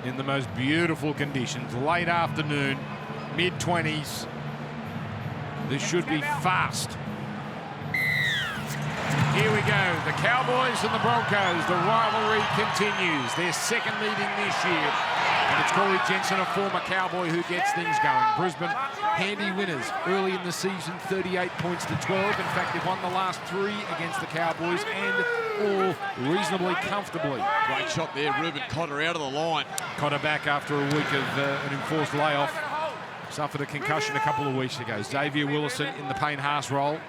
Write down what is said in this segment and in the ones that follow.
in the most beautiful conditions. Late afternoon, mid-20s. This should be fast. Here we go, the Cowboys and the Broncos. The rivalry continues. Their second meeting this year. And it's Corey Jensen, a former Cowboy, who gets things going. Brisbane, handy winners early in the season, 38 points to 12. In fact, they've won the last 3 against the Cowboys, and all reasonably comfortably. Great shot there, Ruben Cotter out of the line. Cotter back after a week of an enforced layoff. Suffered a concussion a couple of weeks ago. Xavier Willison in the Payne-Haas role.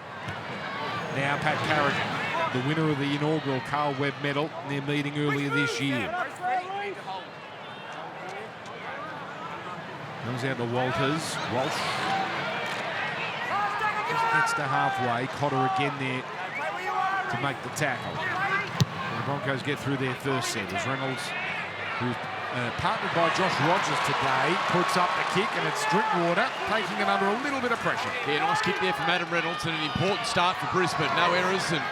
Now Pat Carrigan, the winner of the inaugural Carl Webb medal in their meeting earlier this year. Comes out to Walters. Walsh just gets to halfway. Cotter again there to make the tackle. And the Broncos get through their first set as Reynolds, who's partnered by Josh Rogers today, puts up the kick, and it's Drinkwater taking it under a little bit of pressure. Yeah, nice kick there from Adam Reynolds, and an important start for Brisbane. No errors, and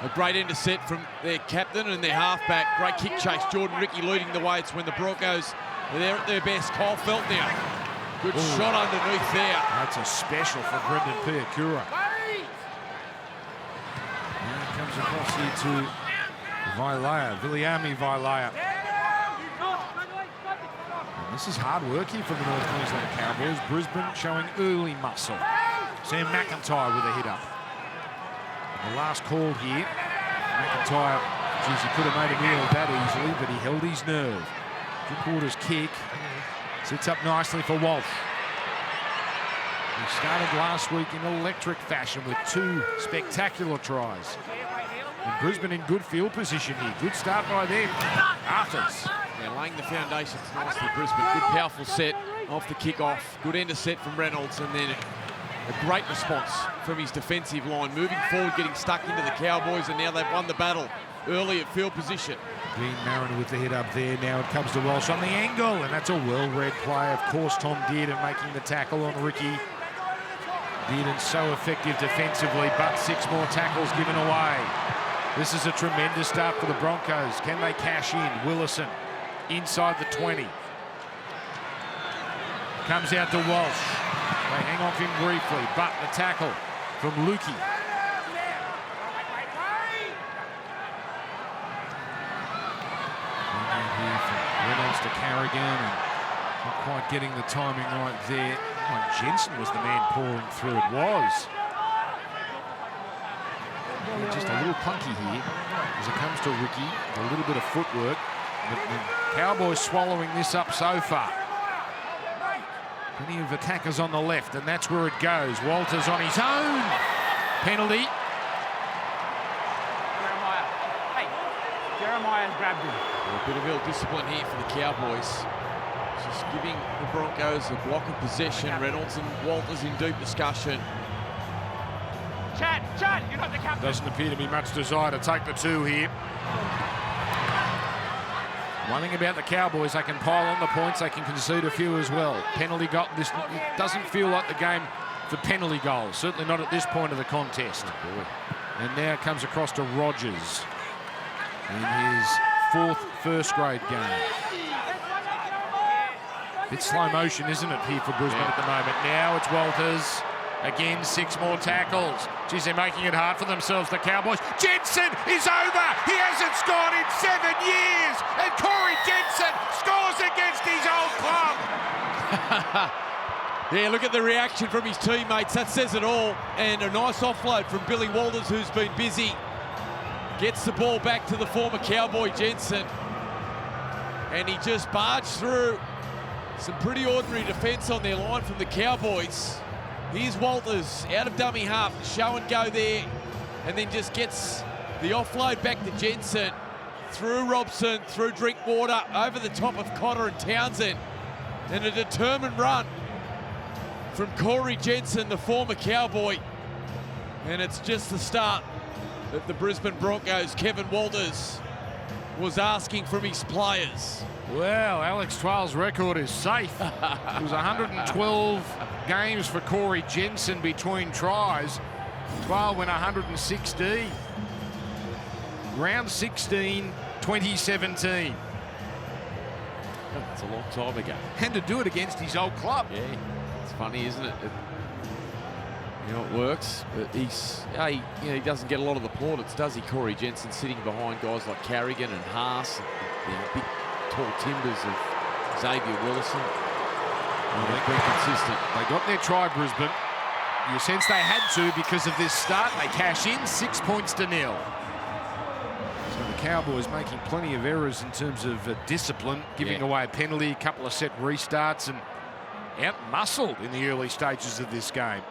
a great intercept from their captain and their halfback. Great kick chase. Jordan Ricky leading the way. It's when the Broncos are there at their best. Cole Felt now. Good shot underneath there. That's a special for Brendan Piakura. And it comes across here to Vailea, Viliami Vailea. And this is hard work here from the North Queensland Cowboys. Brisbane showing early muscle. Sam McIntyre with a hit up. The last call here, McIntyre, geez, he could have made a meal of that easily, but he held his nerve. Drinkwater's kick sits up nicely for Walsh. He started last week in electric fashion with 2 spectacular tries. And Brisbane in good field position here. Good start by them. Arthurs. Yeah, laying the foundations nicely, Brisbane. Good powerful set off the kick-off. Good intercept from Reynolds, and then a great response from his defensive line. Moving forward, getting stuck into the Cowboys, and now they've won the battle early at field position. Dean Marin with the hit up there. Now it comes to Walsh on the angle, and that's a well-read play. Of course, Tom Dearden making the tackle on Ricky. Dearden so effective defensively, but 6 more tackles given away. This is a tremendous start for the Broncos. Can they cash in? Willison inside the 20. Comes out to Walsh. They hang off him briefly, but the tackle from Lukey. Reynolds to Carrigan, and not quite getting the timing right there. Oh, Jensen was the man pouring through. It was. And just a little clunky here as it comes to Ricky. A little bit of footwork. But the Cowboys swallowing this up so far. Plenty of attackers on the left, and that's where it goes. Walters on his own. Penalty. Jeremiah's grabbed him. A bit of ill discipline here for the Cowboys. Just giving the Broncos a block of possession. Reynolds and Walters in deep discussion. Chad, you're not the captain. Doesn't appear to be much desire to take the 2 here. One thing about the Cowboys, they can pile on the points, they can concede a few as well. Penalty got this. It doesn't feel like the game for penalty goals. Certainly not at this point of the contest. And now it comes across to Rogers in his 4th first-grade game. Bit slow motion, isn't it, here for Brisbane at the moment? Now it's Walters. Again, 6 more tackles. Geez, they're making it hard for themselves, the Cowboys. Jensen is over. He hasn't scored in 7 years. And Corey Jensen scores against his old club. Yeah, look at the reaction from his teammates. That says it all. And a nice offload from Billy Walters, who's been busy. Gets the ball back to the former Cowboy Jensen. And he just barged through. Some pretty ordinary defence on their line from the Cowboys. Here's Walters out of dummy half, show and go there, and then just gets the offload back to Jensen, through Robson, through Drinkwater, over the top of Cotter and Townsend, and a determined run from Corey Jensen, the former Cowboy, and it's just the start that the Brisbane Broncos, Kevin Walters, was asking from his players. Well, Alex Twal's record is safe. It was 112 games for Corey Jensen between tries. Twal went 116. Round 16, 2017. That's a long time ago. And to do it against his old club. Yeah, it's funny, isn't it? It works. But he doesn't get a lot of the plaudits, does he, Corey Jensen, sitting behind guys like Carrigan and Haas, the big, tall timbers of Xavier Willison. They've been consistent. They got their try, Brisbane. You sense they had to because of this start. They cash in 6 points to 0. So the Cowboys making plenty of errors in terms of discipline, giving away a penalty, a couple of set restarts, and out-muscled in the early stages of this game.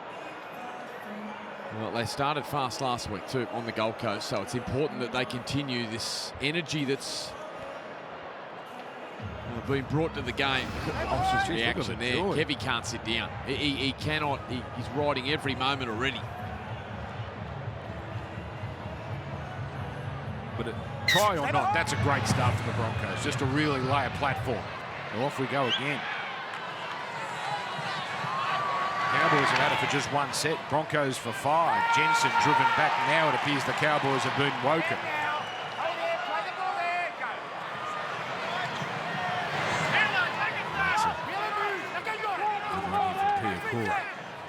Well, they started fast last week too on the Gold Coast, so it's important that they continue this energy that's been brought to the game. Reaction there. Kevy can't sit down. He cannot. He's riding every moment already. But try or not, that's a great start for the Broncos. Just to really lay a platform. So off we go again. Cowboys have had it for just one set. Broncos for 5. Jensen driven back. Now it appears the Cowboys have been woken.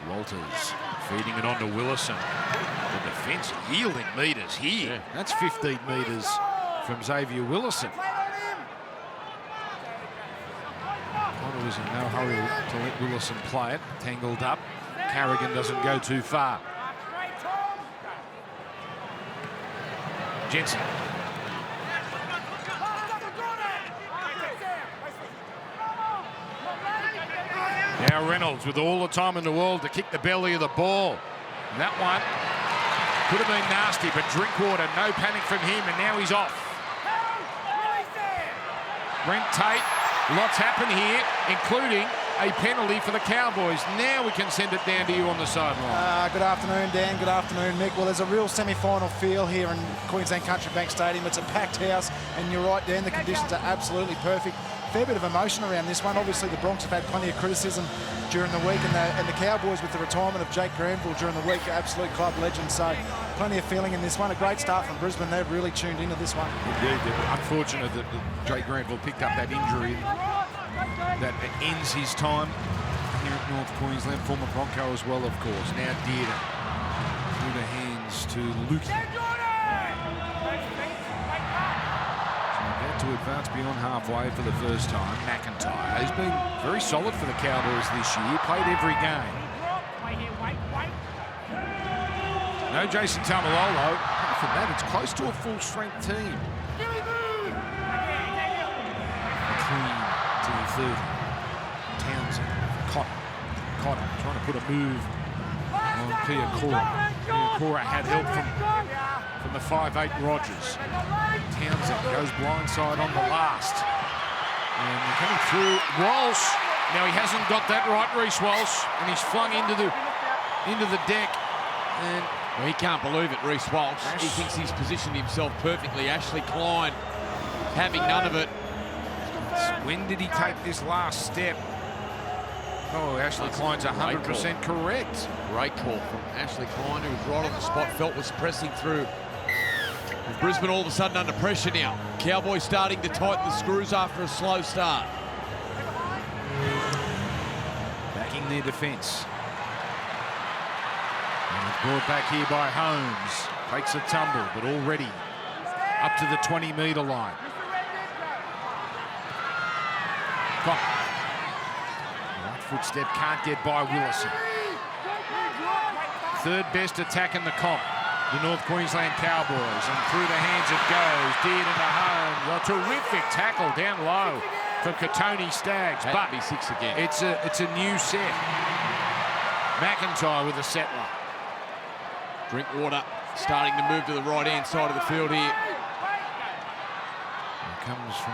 Walters feeding it on to Willison. The defence yielding metres here. Yeah. That's 15 metres from Xavier Willison. Connor was in no hurry to let Willison play it. Tangled up. Carrigan doesn't go too far. Jensen. Now Reynolds with all the time in the world to kick the belly of the ball. And that one could have been nasty, but Drinkwater, no panic from him, and now he's off. Brent Tate, lots happen here, including a penalty for the Cowboys. Now we can send it down to you on the sideline. Good afternoon, Dan. Good afternoon, Mick. Well, there's a real semi-final feel here in Queensland Country Bank Stadium. It's a packed house, and you're right, Dan, the conditions are absolutely perfect. Fair bit of emotion around this one. Obviously, the Broncos have had plenty of criticism during the week, and the Cowboys, with the retirement of Jake Granville during the week, absolute club legend. So plenty of feeling in this one. A great start from Brisbane. They've really tuned into this one. Indeed. Unfortunate that Jake Granville picked up that injury that ends his time here at North Queensland. Former Bronco as well, of course. Now Dearden through the hands to Lukey. To advance beyond halfway for the first time. McIntyre has been very solid for the Cowboys this year. Played every game. No Jason Tamalolo. Apart from that, it's close to a full-strength team. Clean to the 30. Townsend. Cotter trying to put a move on Piakora. Piakora had help from the 5'8 Rogers. Townsend goes blindside on the last. And they're coming through. Walsh. Now he hasn't got that right, Reece Walsh, and he's flung into the deck. And well, he can't believe it, Reece Walsh. He thinks he's positioned himself perfectly. Ashley Klein having none of it. When did he take this last step? Oh, Ashley Klein's 100% correct. Great call from Ashley Klein, who was right on the spot, felt was pressing through. And Brisbane all of a sudden under pressure now. Cowboys starting to tighten the screws after a slow start. Backing their defence. Brought back here by Holmes. Takes a tumble, but already up to the 20-metre line. Right footstep, can't get by Willison. Third best attack in the comp. The North Queensland Cowboys, and through the hands it goes. Dearden to Holmes. A terrific tackle down low for Katoni Staggs. But be 6 again. It's a new set. McIntyre with a settler. Drinkwater starting to move to the right-hand side of the field here. It comes from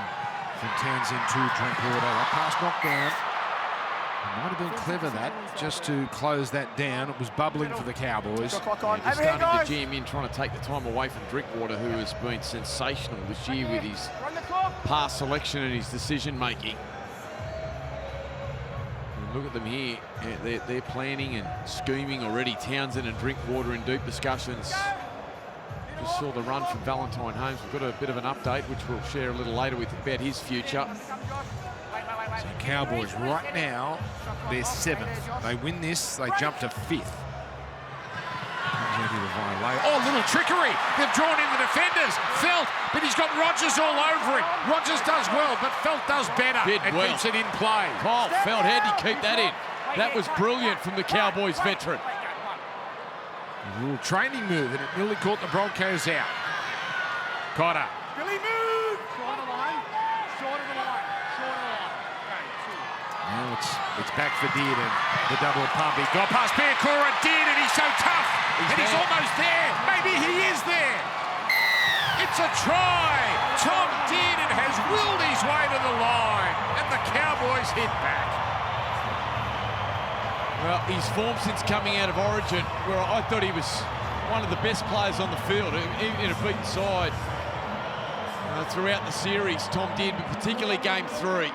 Townsend to Drinkwater. That pass knocked down. It might have been clever that, just to close that down. It was bubbling for the Cowboys. Yeah, starting to jam in, trying to take the time away from Drinkwater, who has been sensational this year with his pass selection and his decision-making. Look at them here. Yeah, they're planning and scheming already. Townsend and Drinkwater in deep discussions. Just saw the run from Valentine Holmes. We've got a bit of an update, which we'll share a little later with about his future. So Cowboys right now, they're 7th. They win this, they jump to 5th. Oh, little trickery. They've drawn in the defenders. Felt, but he's got Rogers all over him. Rogers does well, but Felt does better and keeps it in play. Kyle Felt, how did he keep that in? That was brilliant from the Cowboys veteran. A little training move, and it nearly caught the Broncos out. Cotter. Billy, move! Short of the line. Short of the line. Short of the line. Now it's back for Dearden. The double pump. He got past Bearcora. Dearden, he's so tough. He's almost there. Maybe he is there. It's a try. Tom Dearden has willed his way to the line. And the Cowboys hit back. Well, his form since coming out of Origin, where I thought he was one of the best players on the field, even in a beaten side throughout the series. Tom Dearden, but particularly game 3,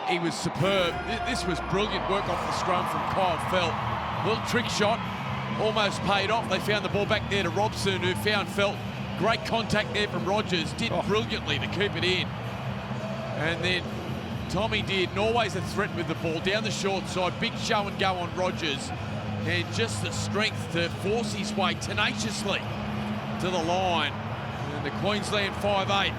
he was superb. This was brilliant work off the scrum from Kyle Felt. Little trick shot, almost paid off. They found the ball back there to Robson, who found Felt. Great contact there from Rogers, did brilliantly to keep it in. And then Tommy Dearden, always a threat with the ball, down the short side, big show and go on Rogers. And just the strength to force his way tenaciously to the line. And the Queensland 5'8"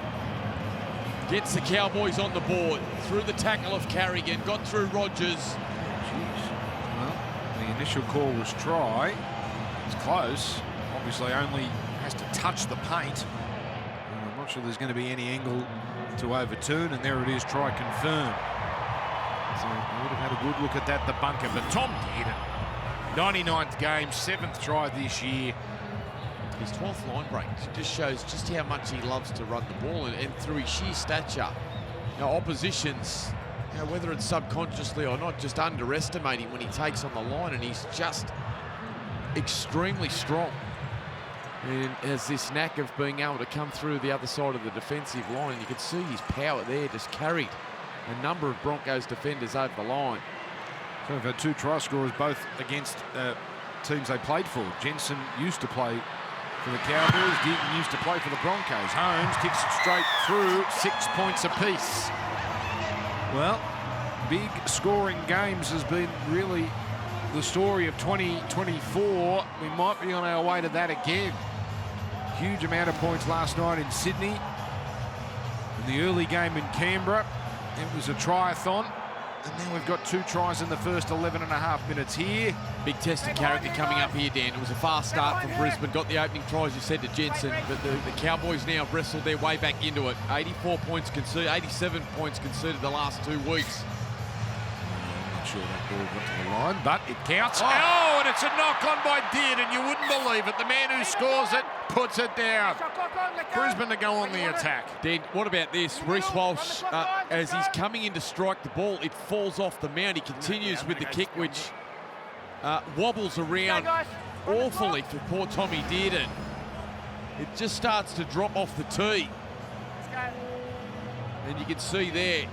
gets the Cowboys on the board. Through the tackle of Carrigan, got through Rogers. Jeez. Well, the initial call was try. It's close. Obviously only has to touch the paint. And I'm not sure there's going to be any angle to overturn, and there it is, try confirmed. So I would have had a good look at that, the bunker. But Tom Dearden, 99th game, 7th try this year. His 12th line break just shows just how much he loves to run the ball, and through his sheer stature. Now, oppositions, whether it's subconsciously or not, just underestimate him when he takes on the line, and he's just extremely strong. And has this knack of being able to come through the other side of the defensive line. You can see his power there, just carried a number of Broncos defenders over the line. So we've had 2 try scorers, both against teams they played for. Jensen used to play for the Cowboys. Dearden used to play for the Broncos. Holmes kicks it straight through, 6 points apiece. Well, big scoring games has been really the story of 2024. We might be on our way to that again. Huge amount of points last night in Sydney. In the early game in Canberra, it was a try-a-thon. And then we've got 2 tries in the first 11.5 minutes here. Big test of character coming up here, Dan. It was a fast start from Brisbane. Got the opening try, as you said, to Jensen. But the Cowboys now wrestled their way back into it. 84 points conceded, 87 points conceded the last 2 weeks. I'm not sure that ball got to the line, but it counts. Oh, and it's a knock on by Dearden. You wouldn't believe it. The man who scores it puts it down. Brisbane to go on the attack. Dan, what about this? Reece Walsh, as he's coming in to strike the ball, it falls off the mount. He continues with the kick, which wobbles around awfully for poor Tommy Dearden. It just starts to drop off the tee. And you can see there,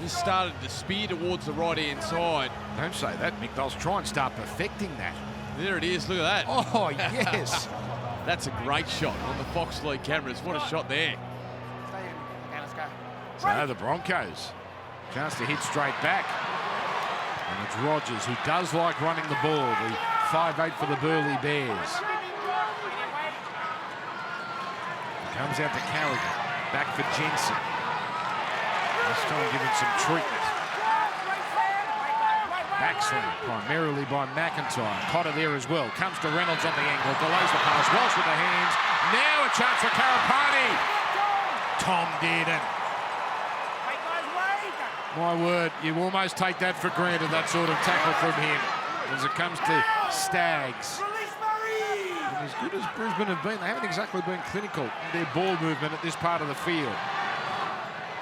just started to spear towards the right-hand side. Don't say that, Mick. They'll try and start perfecting that. There it is. Look at that. Oh, yes. That's a great shot on the Fox League cameras. What a shot there. So the Broncos, chance to hit straight back. And it's Rogers, who does like running the ball, the 5'8" for the Burleigh Bears. Comes out to Carrigan, back for Jensen. This time giving some treatment. Backswing primarily by McIntyre. Cotter there as well. Comes to Reynolds on the angle. Delays the pass. Walsh with the hands. Now a chance for Karapani. Tom Dearden. My word, you almost take that for granted, that sort of tackle from him. As it comes to Stags. And as good as Brisbane have been, they haven't exactly been clinical in their ball movement at this part of the field.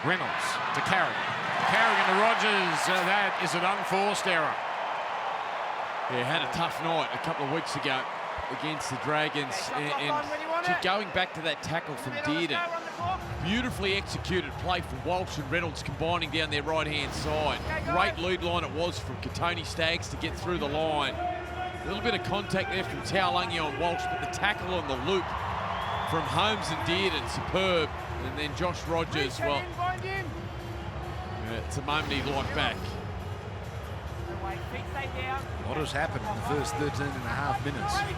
Reynolds to Carrigan. Carrigan to Rogers. That is an unforced error. Yeah, had a tough night a couple of weeks ago against the Dragons. And going back to that tackle from Dearden. Beautifully executed play from Walsh and Reynolds combining down their right-hand side. Great lead line it was from Katoni Staggs to get through the line. A little bit of contact there from Taulangi on Walsh, but the tackle on the loop from Holmes and Dearden, superb. And then Josh Rogers, well, It's a moment he'd like back. What has happened in the first 13 and a half minutes? Thanks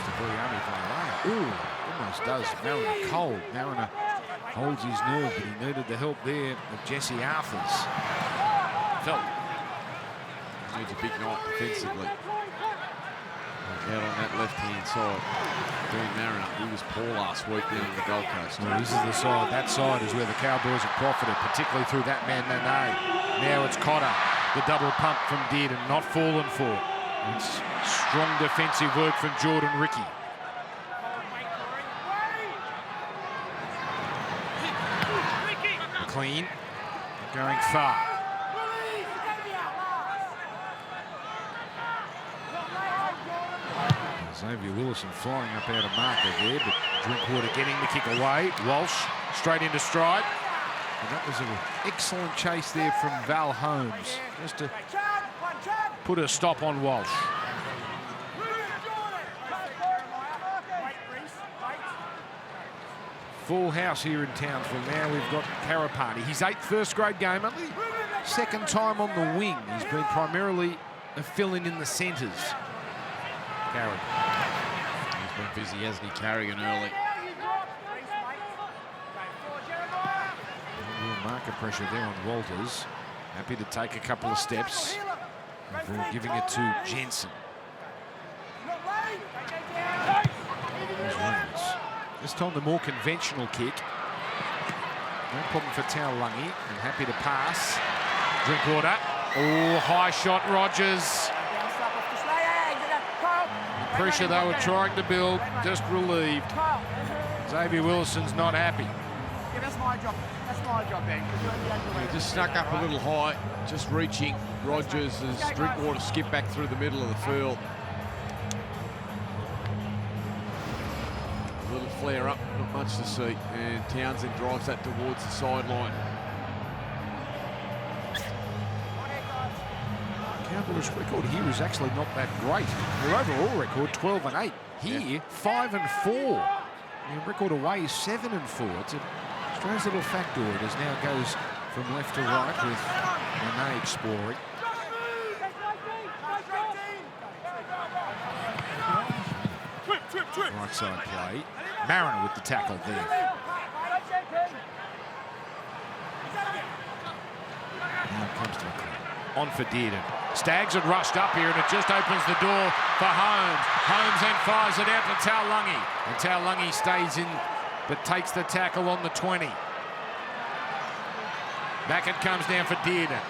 to Briani from the lane. Ooh, almost does Mariner cold. Mariner holds his nerve, but he needed the help there of Jesse Arthurs. Felt. Needs a big night defensively. Out on that left-hand side. Dean Mariner, he was poor last week down on the Gold Coast. Well, this is the side. That side is where the Cowboys have profited, particularly through that man, Nene. Now it's Cotter. The double pump from Dearden, not fallen for. It's strong defensive work from Jordan Ricky. McLean going far. Xavier Willison flying up out of marker there, but Drinkwater getting the kick away. Walsh straight into stride. And that was an excellent chase there from Val Holmes, just to put a stop on Walsh. Full house here in Townsville. Now we've got Karapati. His 8th first-grade game, only second time on the wing. He's been primarily a fill-in the centres. Carrigan. He's been busy, hasn't he? Carrigan early. Real marker pressure there on Walters. Happy to take a couple of steps before giving it to Jensen. This time the more conventional kick. No problem for Taulagi, and happy to pass. Drinkwater. Oh, high shot, Rogers. The pressure they were trying to build, just relieved. Xavier Wilson's not happy. Yeah, that's my job. That's my job, Ben. He just snuck up a little high, just reaching Rogers as Drinkwater skipped back through the middle of the field. A little flare up, not much to see, and Townsend drives that towards the sideline. Cowboys' record here is actually not that great. Their overall record 12 and 8. Here 5 and 4. Their record away is 7 and 4. It's a strange little factoid as now goes from left to right with Nene exploring. Right side play. Mariner with the tackle there. Now it comes to on for Dearden. Staggs had rushed up here and it just opens the door for Holmes. Holmes then fires it out to Taulagi. And Taulagi stays in but takes the tackle on the 20. Back it comes now for Dearden.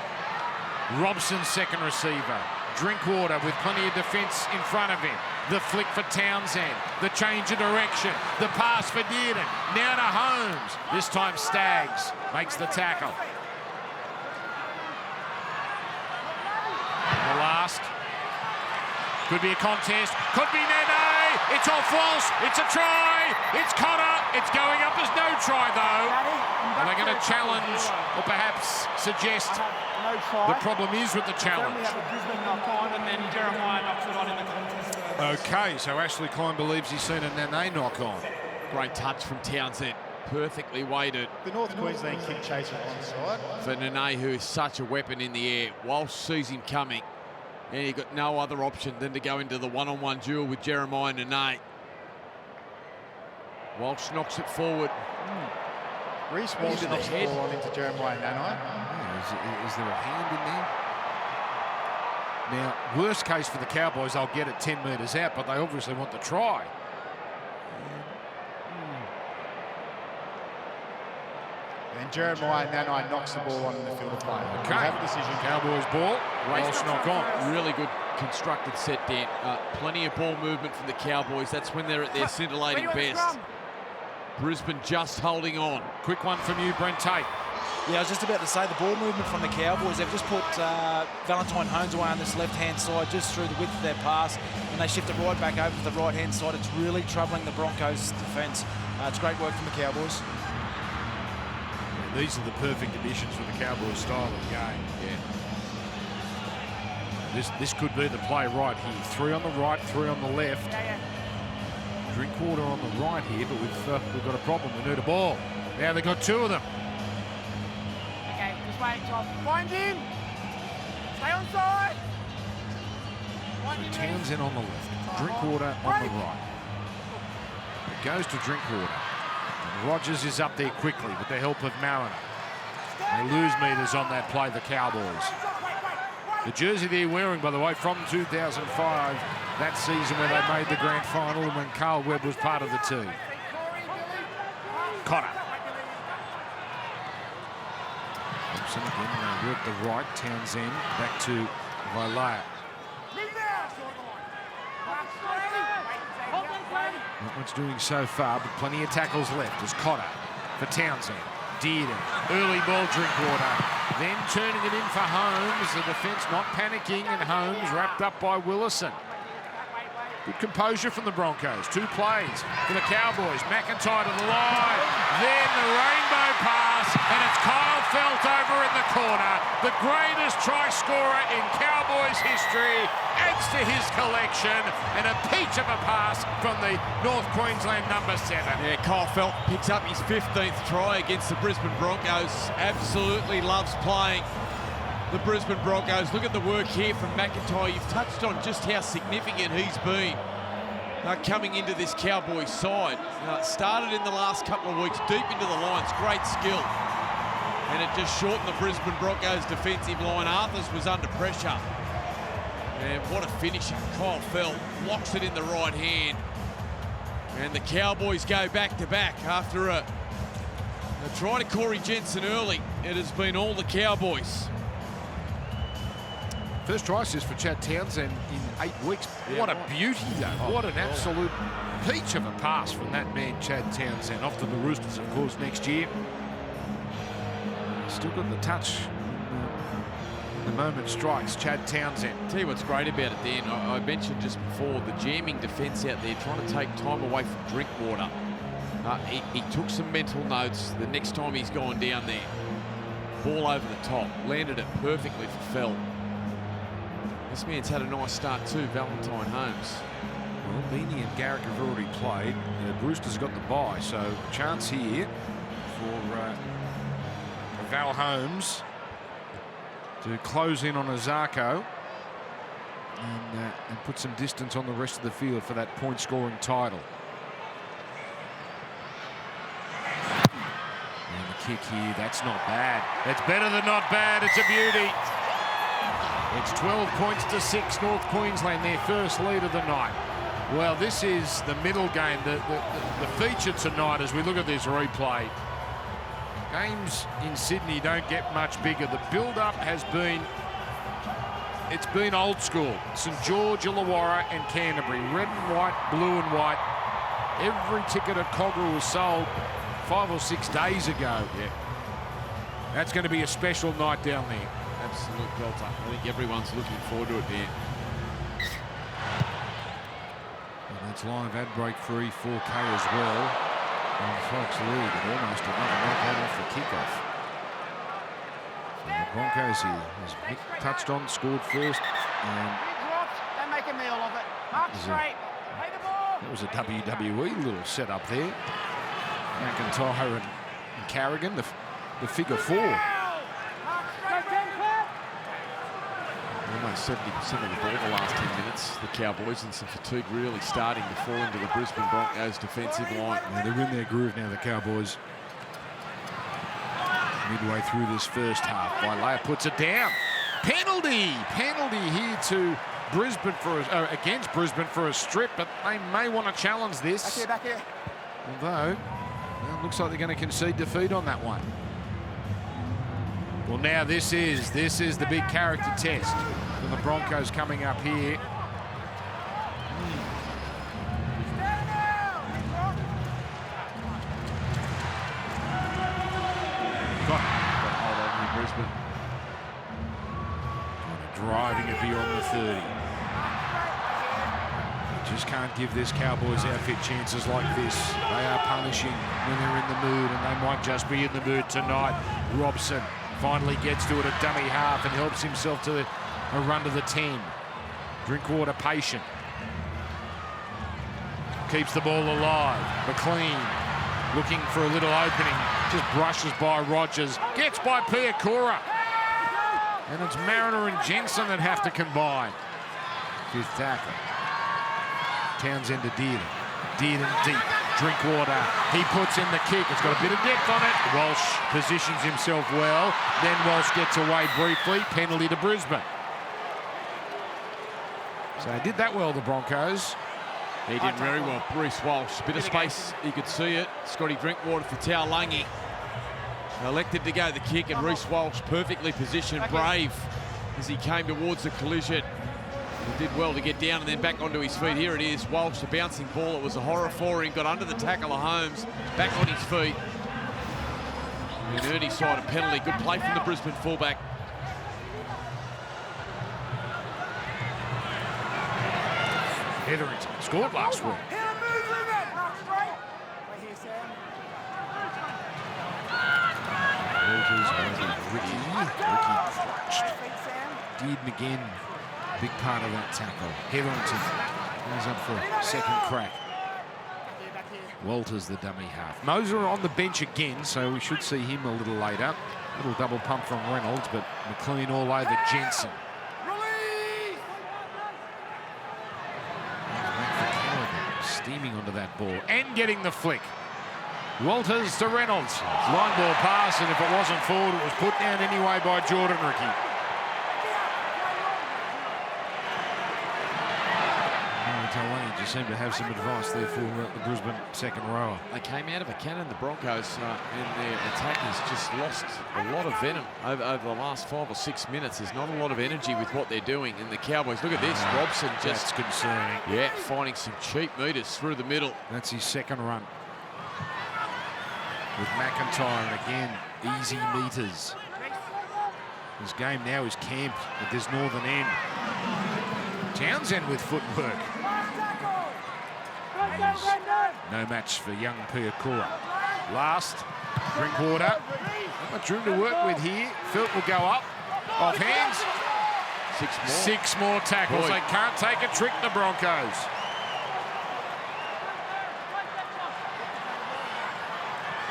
Robson's second receiver. Drinkwater with plenty of defence in front of him. The flick for Townsend. The change of direction. The pass for Dearden. Now to Holmes. This time Staggs makes the tackle. The last. Could be a contest. Could be Nene. It's all false. It's a try. It's Cotter. It's going up. There's no try though. Are they going to challenge or perhaps suggest the problem is with the challenge? Okay, so Ashley Klein believes he's seen a Nene knock on. Great touch from Townsend. Perfectly weighted. The North Queensland kick chaser on side. For Nene, who is such a weapon in the air. Walsh sees him coming. And he got no other option than to go into the one-on-one duel with Jeremiah Nene. Walsh knocks it forward. Reece Walsh knocks the ball on into Jeremiah Nene. Yeah, is there a hand in there? Now, worst case for the Cowboys, they'll get it 10 metres out, but they obviously want the try. And Jeremiah Nene knocks the ball on in the field of play. Okay. We have a decision. Cowboys ball. Walsh knock on. Really good constructed set, Dan. Plenty of ball movement from the Cowboys. That's when they're at their scintillating best. Brisbane just holding on. Quick one from you, Brent Tate. Yeah, I was just about to say the ball movement from the Cowboys. They've just put Valentine Holmes away on this left-hand side, just through the width of their pass, and they shift it right back over to the right-hand side. It's really troubling the Broncos' defence. It's great work from the Cowboys. These are the perfect conditions for the Cowboys' style of game. Yeah. This could be the play right here. 3 on the right, 3 on the left. Drinkwater on the right here, but we've got a problem. We need a ball. Now they've got 2 of them. wait, Tom. Find him. Stay on side. Townsend on the left, Drinkwater on the right. It goes to Drinkwater. And Rogers is up there quickly with the help of Mariner. They lose meters on that play, the Cowboys. The jersey they're wearing, by the way, from 2005, that season where they made the grand final and when Carl Webb was part of the team. Connor. Thompson again, work the right, Townsend back to Vailea. Not much doing so far, but plenty of tackles left as Cotter for Townsend. Dearden, early ball, Drinkwater, then turning it in for Holmes. The defence not panicking, and Holmes wrapped up by Willison. Good composure from the Broncos. 2 plays for the Cowboys. McIntyre to the line. Then the rainbow pass, and it's Kyle Felt over in the corner. The greatest try scorer in Cowboys history adds to his collection, and a peach of a pass from the North Queensland number 7. Yeah, Kyle Felt picks up his 15th try against the Brisbane Broncos. Absolutely loves playing the Brisbane Broncos. Look at the work here from McIntyre. You've touched on just how significant he's been coming into this Cowboys side. Started in the last couple of weeks, deep into the lines, great skill. And it just shortened the Brisbane Broncos defensive line. Arthurs was under pressure. And what a finisher. Kyle Felt locks it in the right hand. And the Cowboys go back-to-back after a try to Corey Jensen early. It has been all the Cowboys. First try assist for Chad Townsend in 8 weeks. Yeah, what a beauty, though. What an absolute peach of a pass from that man, Chad Townsend. Off to the Roosters, of course, next year. Still got the touch. The moment strikes, Chad Townsend. Tell you what's great about it, Dan. I mentioned just before the jamming defence out there, trying to take time away from Drinkwater. He took some mental notes the next time he's gone down there. Ball over the top, landed it perfectly for Felt. This man's had a nice start too, Valentine Holmes. Well, Beanie and Garrick have already played. Brewster's got the bye, so chance here for Val Holmes to close in on Azarko and put some distance on the rest of the field for that point-scoring title. And the kick here, that's not bad. It's better than not bad. It's a beauty. It's 12 points to 6, North Queensland, their first lead of the night. Well, this is the middle game, the feature tonight as we look at this replay. Games in Sydney don't get much bigger. The build-up has been, it's been old school. St George, Illawarra and Canterbury, red and white, blue and white. Every ticket at Cogra was sold 5 or 6 days ago. Yeah. That's going to be a special night down there. Absolute belter. I think everyone's looking forward to it there. And that's live ad break free 4K as well. And Fox lead at almost another knockout off the kickoff. So the Broncos here, as Mick touched on, scored first. And Don't make a meal of it. Mark straight. Play the ball. that was a WWE little setup there. McIntyre and Carrigan, the figure 4. Almost 70% of the ball the last 10 minutes. The Cowboys, and some fatigue really starting to fall into the Brisbane Broncos defensive line. Yeah, they're in their groove now, the Cowboys. Midway through this first half, Vailea puts it down. Penalty here to Brisbane against Brisbane for a strip, but they may want to challenge this. Back here. Although, well, it looks like they're going to concede defeat on that one. Well, now this is the big character test for the Broncos coming up here. Got Hold on here, Brisbane. driving it beyond the 30. Just can't give this Cowboys outfit chances like this. They are punishing when they're in the mood, and they might just be in the mood tonight. Robson finally gets to it at dummy half and helps himself to a run to the 10. Drinkwater patient. Keeps the ball alive. McLean looking for a little opening. Just brushes by Rogers. Gets by Piakura. And it's Mariner and Jensen that have to combine. Fifth tackle. Townsend to Dearden. Dearden deep. Drinkwater. He puts in the kick. It's got a bit of depth on it. Walsh positions himself well. Then Walsh gets away briefly. Penalty to Brisbane. So they did that well, the Broncos. He did very well. Bruce Walsh. Bit of space. You could see it. Scotty Drinkwater for Taulagi. Elected to go the kick, and Reece Walsh perfectly positioned, brave as he came towards the collision. He did well to get down and then back onto his feet. Here it is, Walsh, the bouncing ball. It was a horror for him. Got under the tackle of Holmes, back on his feet. And Ernie side a penalty. Good play from the Brisbane fullback. Hetherington scored last week. Ricky clutched. Dearden again, big part of that tackle. Hetherington goes up for a second crack. Walters the dummy half. Moser on the bench again, so we should see him a little later. Little double pump from Reynolds, but McLean all over Jensen. Steaming onto that ball and getting the flick. Walters to Reynolds. Line ball pass, and if it wasn't forward, it was put down anyway by Jordan Ricky. Taulagi just seemed to have some advice there for the Brisbane second rower. They came out of a cannon, the Broncos, and their attackers just lost a lot of venom over the last 5 or 6 minutes. There's not a lot of energy with what they're doing. And the Cowboys, look at this, Robson just... That's concerning. Yeah, finding some cheap meters through the middle. That's his second run. With McIntyre, and again, easy meters. His game now is camped at this northern end. Townsend with footwork. No match for young Piakura. Last, Drinkwater. Not much room to work with here. Philp will go up, off hands. 6 more. 6 more tackles. Boy. They can't take a trick, the Broncos.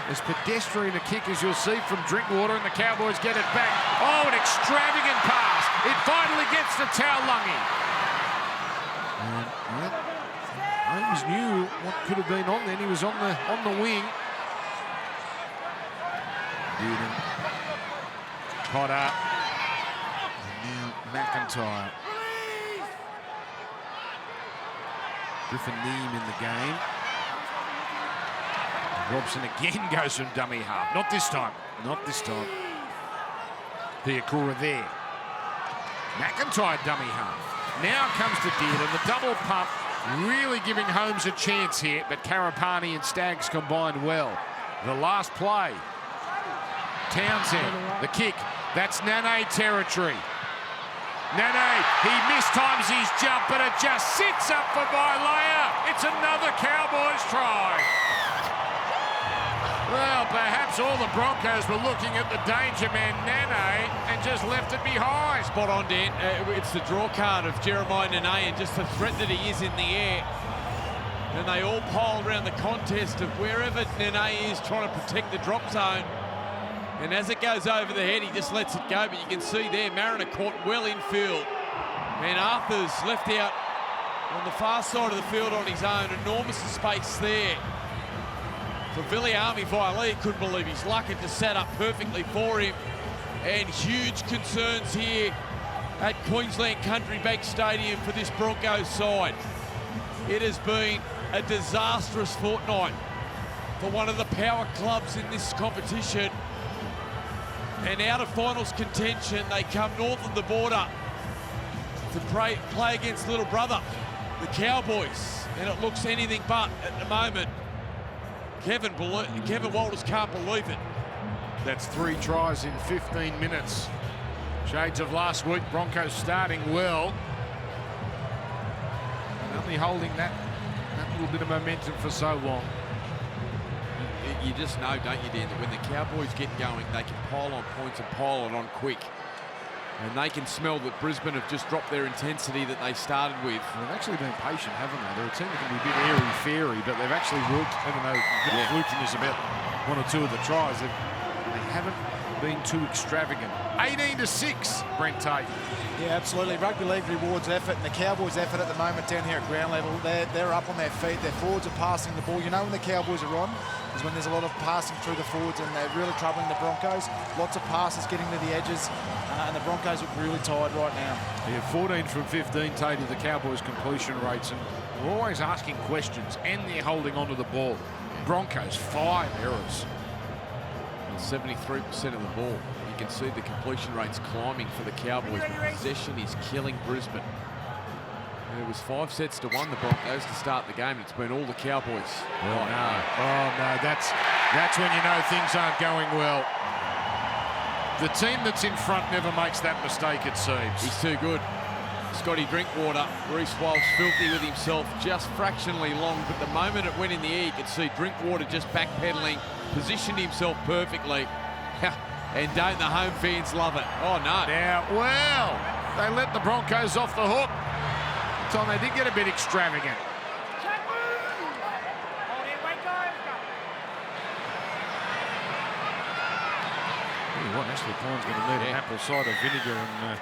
As pedestrian a kick as you'll see from Drinkwater, and the Cowboys get it back. Oh, an extravagant pass. It finally gets to Taulagi. Holmes knew what could have been on then. He was on the wing. Dearden. Potter. And now McIntyre. Griffin Neem in the game. Robson again goes from dummy half. Not this time. Not this time. Piakura there. McIntyre dummy half. Now comes to Dearden. The double pump really giving Holmes a chance here, but Karapani and Staggs combined well. The last play. Townsend, the kick. That's Nane territory. Nane, he mistimes his jump, but it just sits up for Vailea. It's another Cowboys try. Well, perhaps all the Broncos were looking at the danger man, Nane, and just left it behind. Spot on, Dan. It's the draw card of Jeremiah Nane and just the threat that he is in the air. And they all pile around the contest of wherever Nane is trying to protect the drop zone. And as it goes over the head, he just lets it go. But you can see there, Mariner caught well infield. And Arthur's left out on the far side of the field on his own. Enormous space there. For Viliami, Vailea couldn't believe his luck. It just sat up perfectly for him. And huge concerns here at Queensland Country Bank Stadium for this Broncos side. It has been a disastrous fortnight for one of the power clubs in this competition. And out of finals contention, they come north of the border to play against little brother, the Cowboys. And it looks anything but at the moment. Kevin Walters can't believe it. That's 3 tries in 15 minutes. Shades of last week, Broncos starting well. And only holding that little bit of momentum for so long. You just know, don't you, Dan, that when the Cowboys get going, they can pile on points and pile it on quick. And they can smell that Brisbane have just dropped their intensity that they started with. They've actually been patient, haven't they? They're a team that can be a bit airy-fairy, but they've actually worked, even though flukiness about one or two of the tries, they haven't been too extravagant. 18-6, Brent Tate. Yeah, absolutely. Rugby league rewards effort, and the Cowboys' effort at the moment down here at ground level, they're up on their feet. Their forwards are passing the ball. You know when the Cowboys are on is when there's a lot of passing through the forwards, and they're really troubling the Broncos. Lots of passes getting to the edges, and the Broncos look really tired right now. Yeah, 14 from 15, Tate, of the Cowboys' completion rates, and we're always asking questions, and they're holding onto the ball. Broncos, 5 errors. 73% of the ball. You can see the completion rates climbing for the Cowboys, but possession is killing Brisbane. It was 5 sets to 1, the Broncos, to start the game, and it's been all the Cowboys. Oh no, that's when you know things aren't going well. The team that's in front never makes that mistake, it seems. He's too good. Scotty Drinkwater, Reece Walsh filthy with himself, just fractionally long, but the moment it went in the air, you could see Drinkwater just backpedaling, positioned himself perfectly. And don't the home fans love it? Oh, no. Now, well, they let the Broncos off the hook. Tom, they did get a bit extravagant. Tell you what, Ashley Klein's going to need an apple cider vinegar and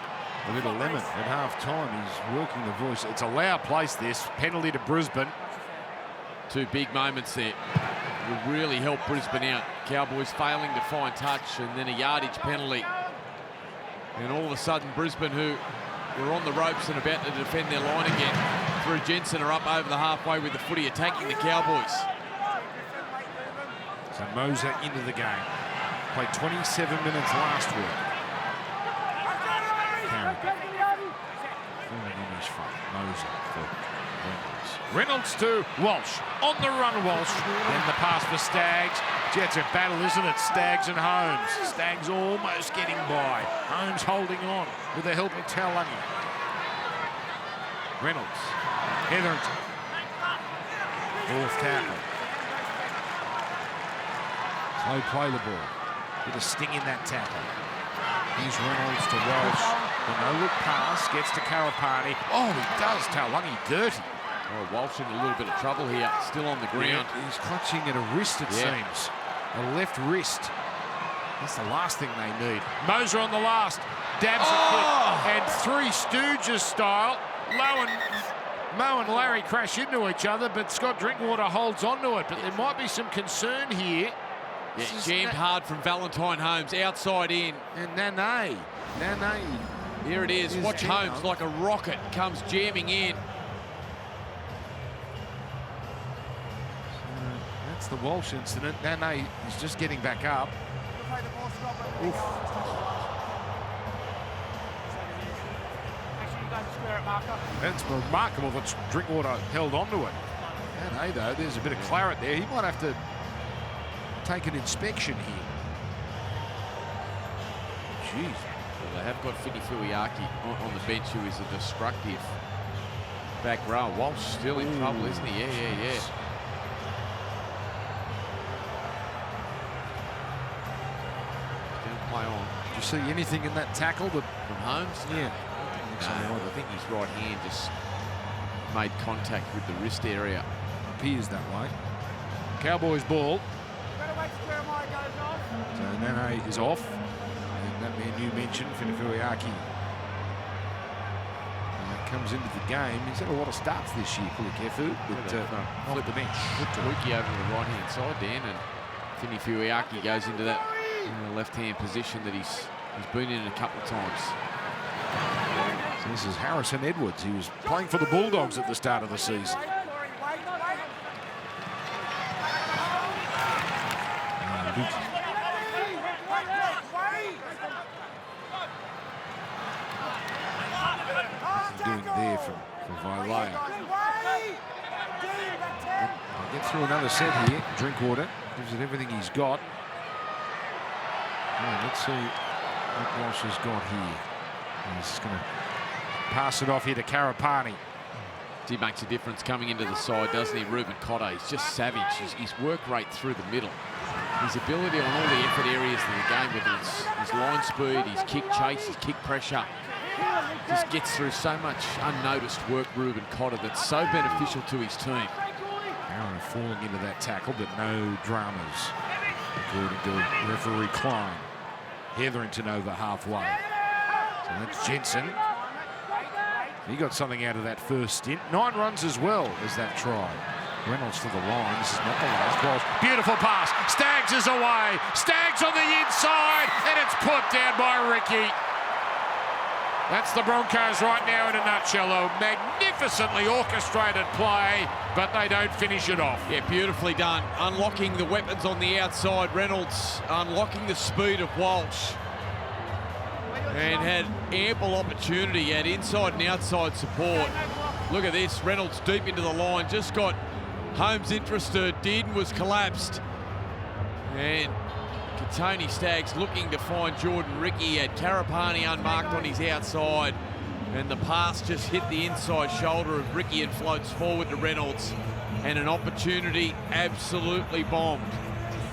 a bit of lemon at half-time. He's working the voice. It's a loud place, this. Penalty to Brisbane. 2 big moments there. Will really help Brisbane out. Cowboys failing to find touch, and then a yardage penalty. And all of a sudden, Brisbane, who were on the ropes and about to defend their line again, through Jensen, are up over the halfway with the footy, attacking the Cowboys. So Moser into the game. Played 27 minutes last week. On his front. Moser for Reynolds to Walsh. On the run, Walsh. Then the pass for Staggs. Gee, it's a battle, isn't it? Staggs and Holmes. Staggs almost getting by. Holmes holding on with the help of Taulagi. Reynolds. Hetherington. Fourth tackle. Slow play the ball. Bit of sting in that tackle. Here's Reynolds to Walsh. The no-look pass gets to Karapani. Oh, he does Taulagi dirty. Oh, Walsh in a little bit of trouble here, still on the ground. Yeah, he's clutching at a wrist, it seems. A left wrist. That's the last thing they need. Moser on the last. Dabs a kick. And Three Stooges style. Mo and Larry crash into each other, but Scott Drinkwater holds on to it. But there might be some concern here. Yeah, jammed hard from Valentine Holmes, outside in. And Nane. Here it is. Watch Holmes like a rocket comes jamming in. That's the Walsh incident. Nane is just getting back up. Oof. That's remarkable that Drinkwater held on to it. Nane, though, there's a bit of claret there. He might have to take an inspection here. Jeez. Well, they have got Fini Fuiaki on the bench, who is a destructive back row. Walsh still in trouble, isn't he? Yeah. Still play on. Did you see anything in that tackle from Holmes? Yeah. I think his right hand just made contact with the wrist area. Appears that way. Cowboys ball. So Nane is off. And that man you mentioned, Finifuiaki, comes into the game. He's had a lot of starts this year, Kulikefu, but off the bench. Put Taluki over to the right-hand side, Dan, and Fini Fuiaki goes into that left-hand position that he's been in a couple of times. So this is Harrison Edwards. He was playing for the Bulldogs at the start of the season. Doing there from Vailea. I'll get through another set here. Drinkwater gives it everything he's got. Right, let's see what Walsh has got here. He's going to pass it off here to Karapani. He makes a difference coming into the side, doesn't he? Ruben Cotter, he's just savage. His work rate through the middle. his ability on all the effort areas of the game, whether it's his line speed, his kick chase, his kick pressure, just gets through so much unnoticed work, Reuben Cotter, that's so beneficial to his team. Aaron falling into that tackle, but no dramas, according to referee Klein. Hetherington over halfway. So that's Jensen. He got something out of that first stint. 9 runs as well as that try. Reynolds to the line. This is not the last ball. Beautiful pass. Staggs is away. Staggs on the inside, and it's put down by Ricky. That's the Broncos right now in a nutshell. A magnificently orchestrated play, but they don't finish it off. Yeah, beautifully done. Unlocking the weapons on the outside. Reynolds unlocking the speed of Walsh. And had ample opportunity at inside and outside support. Look at this. Reynolds deep into the line. Just got Holmes interested. Dearden was collapsed. And Tony Staggs looking to find Jordan Ricky. Had Karapani unmarked on his outside, and the pass just hit the inside shoulder of Ricky and floats forward to Reynolds, and an opportunity absolutely bombed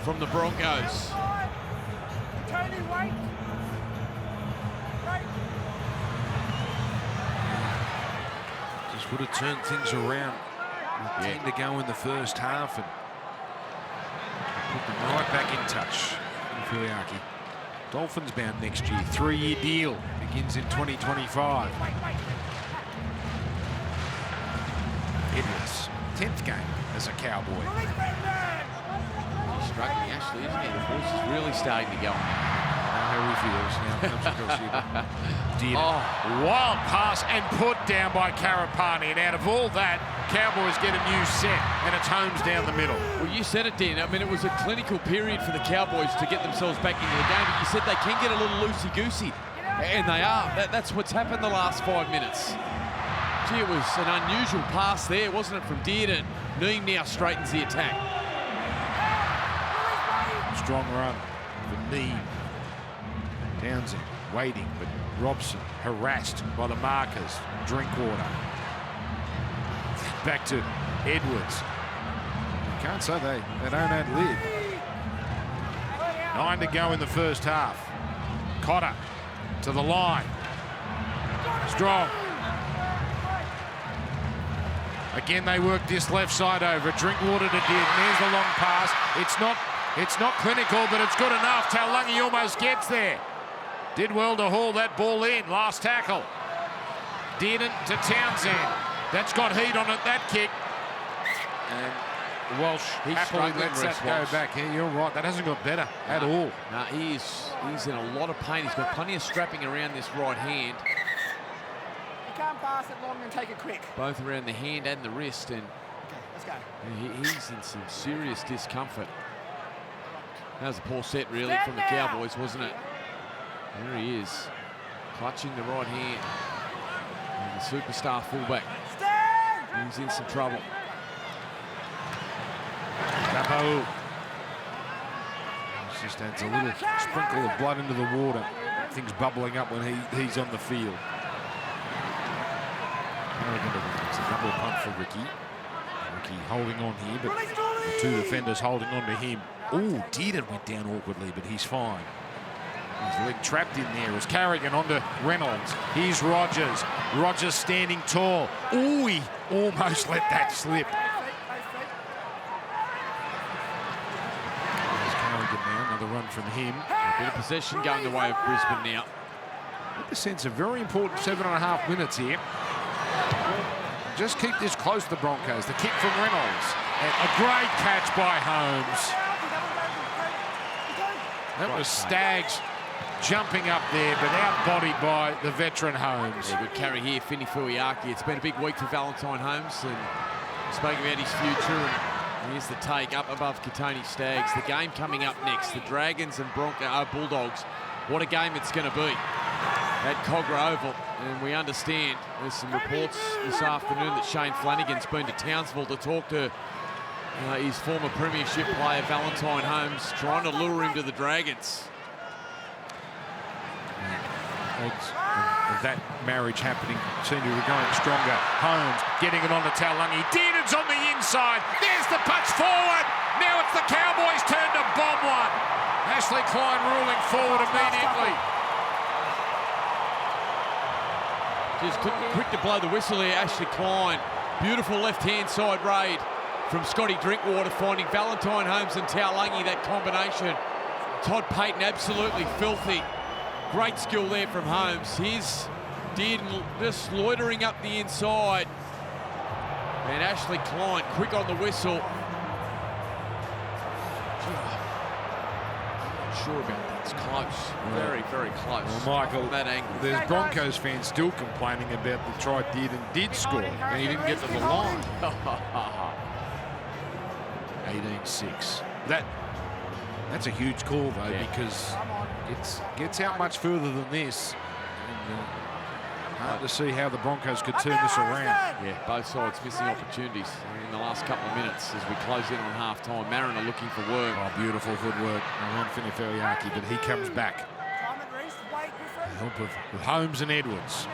from the Broncos. Tony, wait. Just would have turned things around. 10 to go in the first half, and put them right back in touch. Fuiaki. Dolphins bound next year. 3-year deal. Begins in 2025. Edwards, 10th game as a Cowboy. He's struggling, actually, isn't he? The force is really starting to go on. How he feels now. Wild pass and put down by Karapani. And out of all that, Cowboys get a new set, and it's Holmes down the middle. Well, you said it, Dan. I mean, it was a clinical period for the Cowboys to get themselves back into the game, but you said they can get a little loosey-goosey, and they are. That's what's happened the last 5 minutes. Gee, it was an unusual pass there, wasn't it, from Dearden? Neem now straightens the attack. Strong run for Neem. Townsend waiting, but Robson harassed by the markers. Drinkwater. Back to Edwards. You can't say they don't ad-lib. 9 to go in the first half. Cotter to the line. Strong. Again, they work this left side over. Drinkwater to Dearden. There's the long pass. It's not clinical, but it's good enough. Taulagi almost gets there. Did well to haul that ball in. Last tackle. Dearden to Townsend. That's got heat on it, that kick. And Walsh happily lets that go back. Yeah, you're right. That hasn't got better at all. No, he's in a lot of pain. He's got plenty of strapping around this right hand. You can't pass it long and take it quick. Both around the hand and the wrist. And okay, let's go. He's in some serious discomfort. That was a poor set, really, from the Cowboys, wasn't it? There he is, clutching the right hand. And the superstar fullback. He's in some trouble. Capo. Just adds a little sprinkle of blood into the water. Things bubbling up when he's on the field. It's a double punt for Ricky. Ricky holding on here, but the 2 defenders holding on to him. Oh, Dearden went down awkwardly, but he's fine. His leg trapped in there as Carrigan onto Reynolds. Here's Rogers. Rogers standing tall. Ooh, he almost let that slip. There's Carrigan now. Another run from him. A bit of possession going the way of Brisbane now. Get the sense of very important 7.5 minutes here. Just keep this close, the Broncos. The kick from Reynolds. And a great catch by Holmes. That was Staggs jumping up there, but outbodied by the veteran Holmes. Yeah, good carry here, Fini Fuiaki. It's been a big week for Valentine Holmes, and spoke about his future. And here's the take up above Katoni Staggs. The game coming up next, the Dragons and Bulldogs. What a game it's going to be at Cogra Oval. And we understand there's some reports this afternoon that Shane Flanagan's been to Townsville to talk to his former premiership player Valentine Holmes, trying to lure him to the Dragons. Odds of that marriage happening seem to be going stronger. Holmes getting it on to Taulagi. Dearden's on the inside. There's the punch forward. Now it's the Cowboys' turn to bomb one. Ashley Klein ruling forward immediately. Just quick to blow the whistle here, Ashley Klein. Beautiful left-hand side raid from Scotty Drinkwater, finding Valentine Holmes and Taulagi, that combination. Todd Payton absolutely filthy. Great skill there from Holmes. Here's Dearden just loitering up the inside. And Ashley Klein quick on the whistle. Sure about that. It's close. Very, very close. Well, Michael, from that angle. there's Broncos fans still complaining about the try Dearden did score, and he didn't get to the line. 18-6. That's a huge call, though, because it gets out much further than this. And, hard to see how the Broncos could turn this around. Yeah, both sides missing opportunities in the last couple of minutes as we close in on half-time. Mariner looking for work. Oh, beautiful footwork around Finiferiaki, but he comes back. The help of Holmes and Edwards.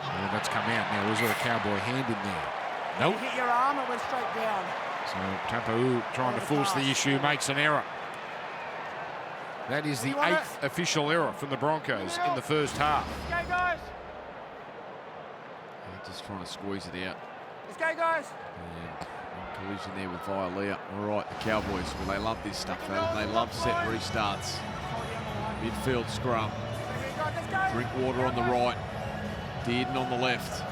Oh, that's come out now. Was there a Cowboy hand in there? Nope. Hit your arm, it went straight down. So Tapau trying to force the issue, makes an error. That is the 8th official error from the Broncos in the first half. Let's go, guys. Just trying to squeeze it out. Let's go, guys. And collision there with Violea. All right, the Cowboys, well, they love this stuff. They love set restarts. Midfield scrum. Drinkwater on the right. Dearden on the left.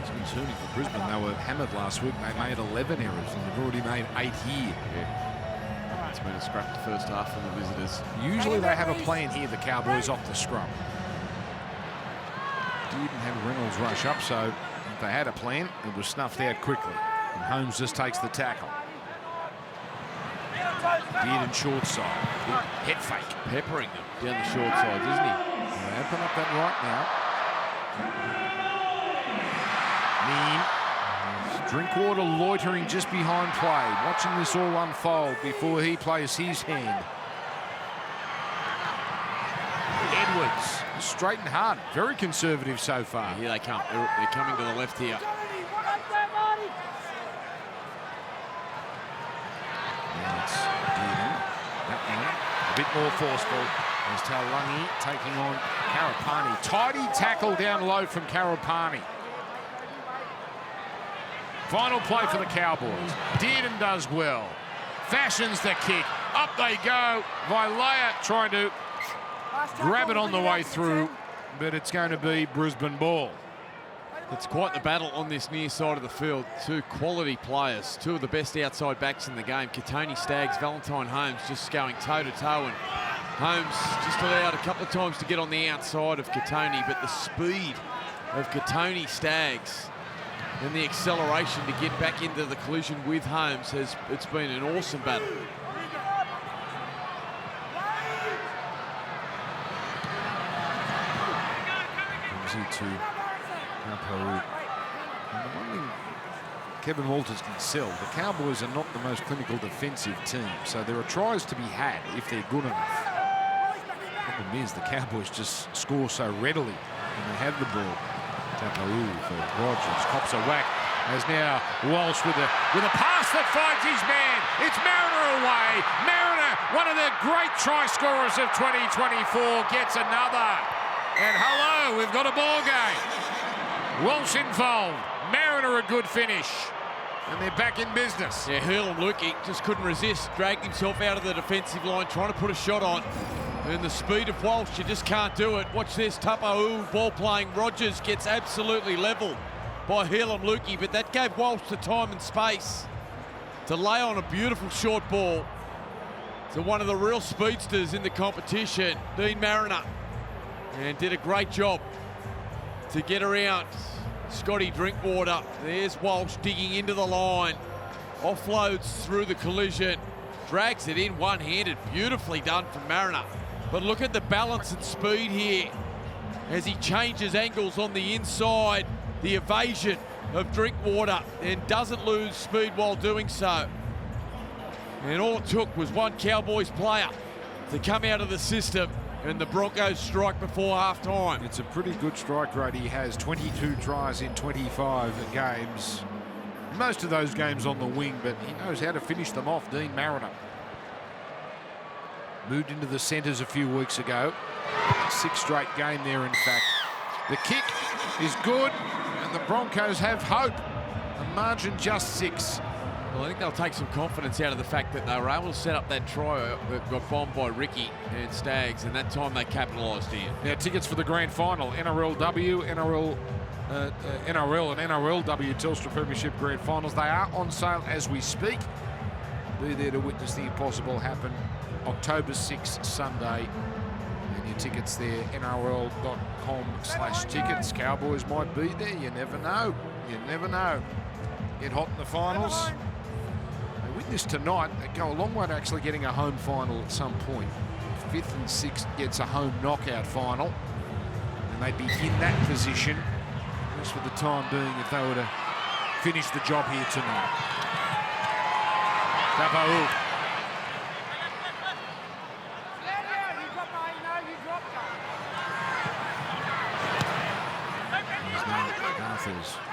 It's concerning for Brisbane. They were hammered last week. They made 11 errors, and they've already made 8 here. Yeah. It's been a scrapped first half from the visitors. Usually they have a plan here, the Cowboys, off the scrum. Didn't have Reynolds rush up, so if they had a plan, it was snuffed out quickly. And Holmes just takes the tackle. Dearden short side. Head fake. Peppering them down the short side, isn't he? They open up that right now. Drinkwater loitering just behind play, watching this all unfold before he plays his hand. Edwards, straight and hard, very conservative so far. Here they come. They're coming to the left here. That one a bit more forceful. There's Taulagi taking on Karapani. Tidy tackle down low from Karapani. Final play for the Cowboys. Dearden does well. Fashions the kick. Up they go. Violea trying to grab it on the way through, but it's going to be Brisbane ball. It's quite the battle on this near side of the field. Two quality players, two of the best outside backs in the game. Katoni Staggs, Valentine Holmes just going toe-to-toe, and Holmes just allowed a couple of times to get on the outside of Katoni, but the speed of Katoni Staggs and the acceleration to get back into the collision with Holmes it's been an awesome battle. And the one thing Kevin Walters can sell, the Cowboys are not the most clinical defensive team, so there are tries to be had if they're good enough. Problem is the Cowboys just score so readily when they have the ball. Tapau for Rogers, cops a whack. As now Walsh with a pass that finds his man. It's Mariner away. Mariner, one of the great try scorers of 2024, gets another. And hello, we've got a ball game. Walsh involved. Mariner a good finish. And they're back in business. Yeah, Hurlem Luki just couldn't resist, dragged himself out of the defensive line, trying to put a shot on. And the speed of Walsh, you just can't do it. Watch this, Tapau ball playing. Rogers gets absolutely leveled by Hurlem Luki, but that gave Walsh the time and space to lay on a beautiful short ball to one of the real speedsters in the competition, Dean Mariner. And did a great job to get around Scotty Drinkwater. There's Walsh digging into the line. Offloads through the collision. Drags it in one-handed. Beautifully done from Mariner. But look at the balance and speed here as he changes angles on the inside. The evasion of Drinkwater and doesn't lose speed while doing so. And all it took was one Cowboys player to come out of the system and the Broncos strike before half-time. It's a pretty good strike rate. He has 22 tries in 25 games. Most of those games on the wing, but he knows how to finish them off, Dean Mariner. Moved into the centres a few weeks ago. 6th straight game there, in fact. The kick is good, and the Broncos have hope. A margin just 6. Well, I think they'll take some confidence out of the fact that they were able to set up that try that got bombed by Ricky and Staggs, and that time they capitalised here. Now, tickets for the grand final, NRLW, NRL and NRLW Telstra Premiership Grand Finals. They are on sale as we speak. Be there to witness the impossible happen. October 6th, Sunday. And your tickets there, nrl.com/tickets. Cowboys might be there. You never know. You never know. Get hot in the finals. They win this tonight. They go a long way to actually getting a home final at some point. 5th and 6th gets a home knockout final. And they'd be in that position, just for the time being, if they were to finish the job here tonight. Tapau.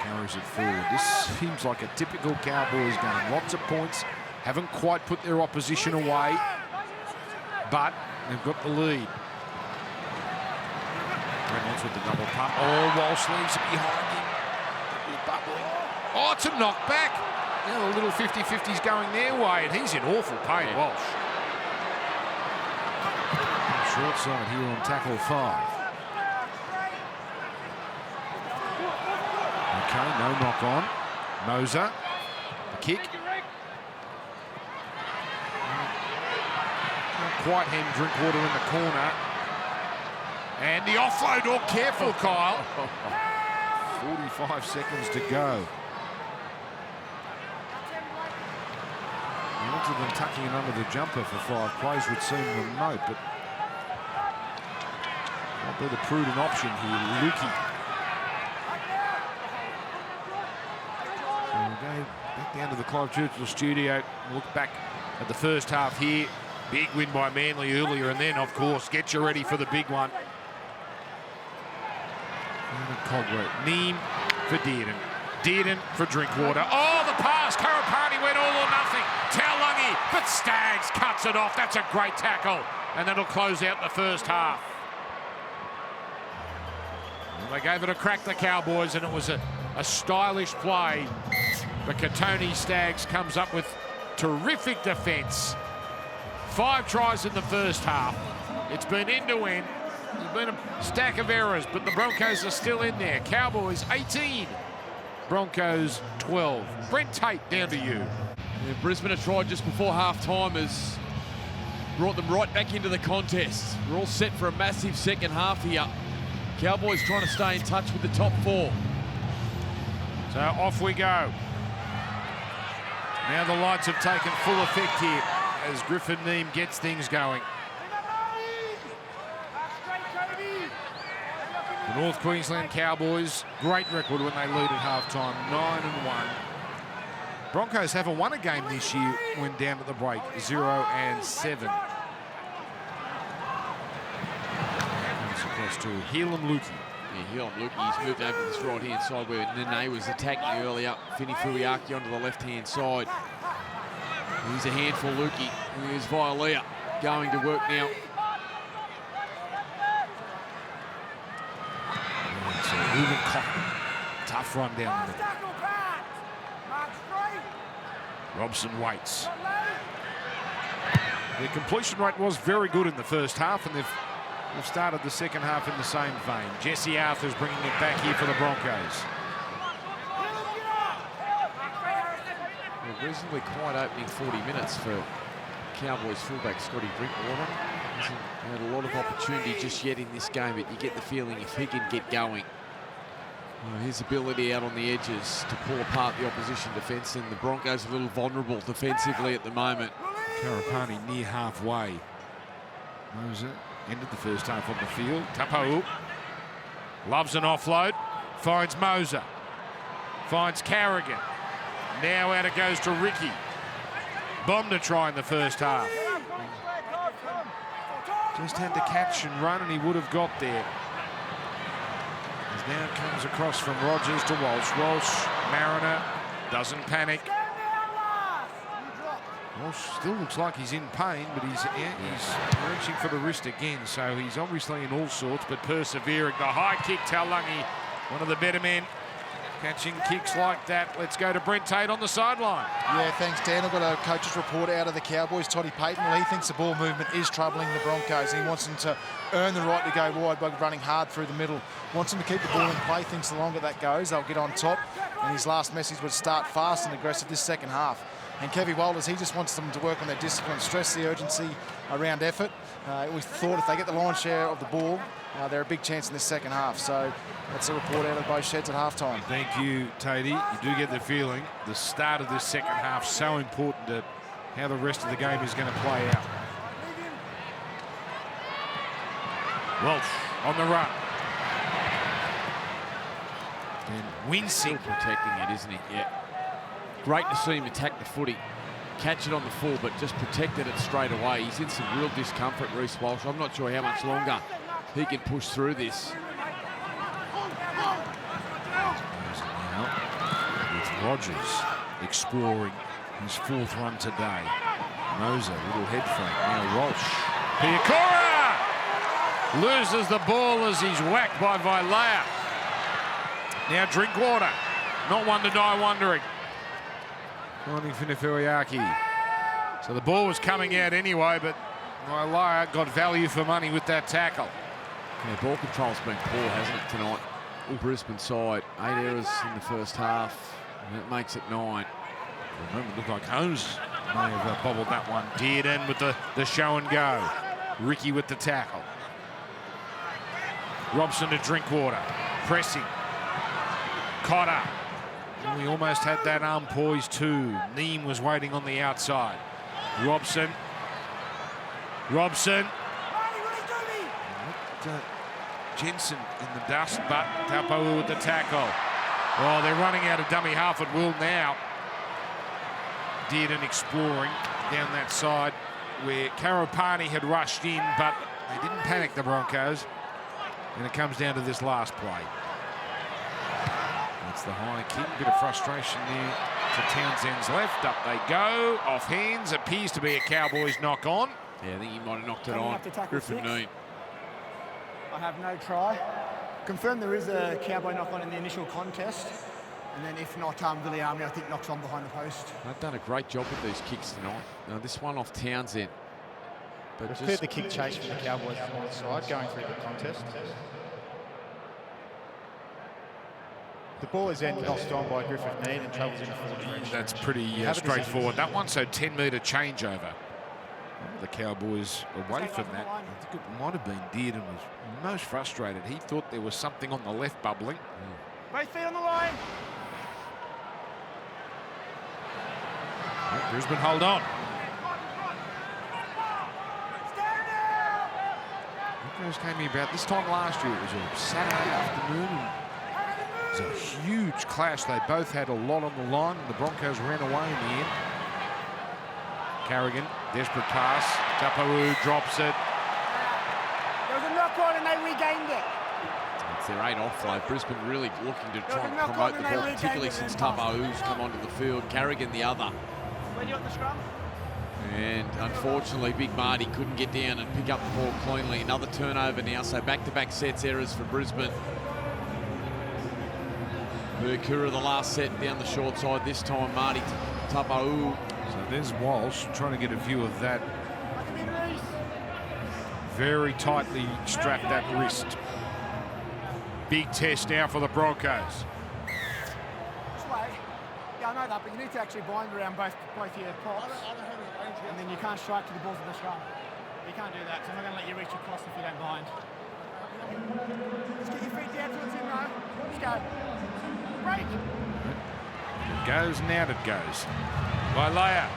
Carries it forward. This seems like a typical Cowboys game. Lots of points. Haven't quite put their opposition away, but they've got the lead. Reynolds with the double pump. Oh, Walsh leaves it behind him. Oh, it's a knockback. Now the little 50-50's going their way, and he's in awful pain, Walsh. Short side here on tackle 5. Okay, no knock on. Moser, the kick. Not quite hemmed Drinkwater in the corner. And the offload, all careful, Kyle. 45 seconds to go. The odds of them tucking it under the jumper for 5 plays would seem remote, but might be the prudent option here. Lukey. We'll go back down to the Clive Churchill studio. Look back at the first half here. Big win by Manly earlier, and then, of course, get you ready for the big one. Cogway. Neem for Dearden. Dearden for Drinkwater. Oh, the pass. Karapani went all or nothing. Taulagi, but Staggs cuts it off. That's a great tackle. And that'll close out the first half. And they gave it a crack, the Cowboys, and it was a stylish play. But Katoni Staggs comes up with terrific defence. 5 tries in the first half. It's been end-to-end. There's been a stack of errors, but the Broncos are still in there. Cowboys 18, Broncos 12. Brent Tate, down to you. Yeah, Brisbane have tried just before half-time has brought them right back into the contest. We're all set for a massive second half here. Cowboys trying to stay in touch with the top 4. So off we go. Now the lights have taken full effect here as Griffin Neem gets things going. The North Queensland Cowboys, great record when they lead at halftime, 9-1. Broncos haven't won a game this year when down at the break, 0-7. That's across to Helam Lukey. Yeah, Helam Lukey, he's moved over to this right-hand side where Nene was attacking earlier. Fini Fuiaki onto the left-hand side. He's a handful, Lukey. Here's Violea going to work now. Ruben Cotton, tough run down the middle. Robson waits. Their completion rate was very good in the first half, and they've started the second half in the same vein. Jesse Arthur's bringing it back here for the Broncos. A reasonably quiet opening 40 minutes for Cowboys fullback Scotty Drinkwater. Hasn't had a lot of opportunity just yet in this game, but you get the feeling if he can get going, his ability out on the edges to pull apart the opposition defence, and the Broncos a little vulnerable defensively at the moment. Karapani near halfway. Moser ended the first half on the field. Tapau loves an offload. Finds Moser. Finds Carrigan. Now out it goes to Ricky. Bombed a try in the first half. Just had to catch and run, and he would have got there. As now it comes across from Rogers to Walsh. Walsh, Mariner, doesn't panic. Walsh still looks like he's in pain, but he's reaching for the wrist again, so he's obviously in all sorts, but persevering. The high kick, Taulagi, one of the better men, catching kicks like that. Let's go to Brent Tate on the sideline. Yeah, thanks, Dan. I've got a coach's report out of the Cowboys, Toddy Payton. Well, he thinks the ball movement is troubling the Broncos. He wants them to earn the right to go wide by running hard through the middle. Wants them to keep the ball in play. Thinks the longer that goes, they'll get on top. And his last message was start fast and aggressive this second half. And Kevy Walters, he just wants them to work on their discipline, stress the urgency around effort. We thought if they get the lion's share of the ball, they're a big chance in this second half. So that's a report out of both sheds at halftime. Thank you, Tatey. You do get the feeling the start of this second half so important to how the rest of the game is going to play out. Welch on the run. And wincing. Still protecting it, isn't he? Yeah. Great to see him attack the footy, catch it on the full, but just protected it straight away. He's in some real discomfort, Reece Walsh. I'm not sure how much longer he can push through this. With Rogers exploring his fourth run today. Moser, little head fake. Now Walsh. Piakora loses the ball as he's whacked by Vailea. Now Drinkwater, not one to die wondering. Finding Finifuriaki. So the ball was coming out anyway, but Vailea got value for money with that tackle. Yeah, ball control's been poor, hasn't it, tonight? All Brisbane side, 8 errors in the first half, and that makes it 9. Remember, it looked like Holmes may have bobbled that one. Dearden with the show and go. Ricky with the tackle. Robson to Drinkwater. Pressing. Cotter. We almost had that arm poised too. Neem was waiting on the outside. Robson. Jensen in the dust, but Taupau with the tackle. Oh, they're running out of dummy half at will now. Dearden exploring down that side where Karapani had rushed in, but they didn't panic, the Broncos. And it comes down to this last play. That's the high kick, bit of frustration there to Townsend's left. Up they go, off hands, appears to be a Cowboys knock on. Yeah, I think he might have knocked it on. Griffin Noon. I have no try. Confirmed there is a Cowboy knock on in the initial contest. And then if not, Viliami, I think, knocks on behind the post. They've done a great job with these kicks tonight. Now, this one off Townsend. But We've cleared the kick chase from the Cowboys on the side, going through the contest. The ball is then knocked on by Griffith Need and travels into full direction. That's pretty straightforward, that one. So 10-metre changeover. The Cowboys away from that. I think it might have been Dearden was most frustrated. He thought there was something on the left bubbling. Both feet on the line. Brisbane hold on. Broncos came here about this time last year. It was a Saturday afternoon. It was a huge clash. They both had a lot on the line, and the Broncos ran away in the end. Carrigan, desperate pass. Taupau drops it. There was a knock on and they regained it. It's their 8 offload. Brisbane really looking to try and promote the ball, particularly since Taupau's come onto the field. Carrigan the other. When you on the scrum? And unfortunately, Big Marty couldn't get down and pick up the ball cleanly. Another turnover now, so back-to-back sets errors for Brisbane. Mercura the last set down the short side. This time, Marty Taupau. So there's Walsh trying to get a view of that. Very tightly strapped that wrist. Big test now for the Broncos. This way. Yeah, I know that, but you need to actually bind around both your props. And then you can't strike to the balls of the scrum. You can't do that, so I'm not going to let you reach across if you don't bind. Just get your feet down towards him, though. Just go. Break. It goes and out it goes. Vailea.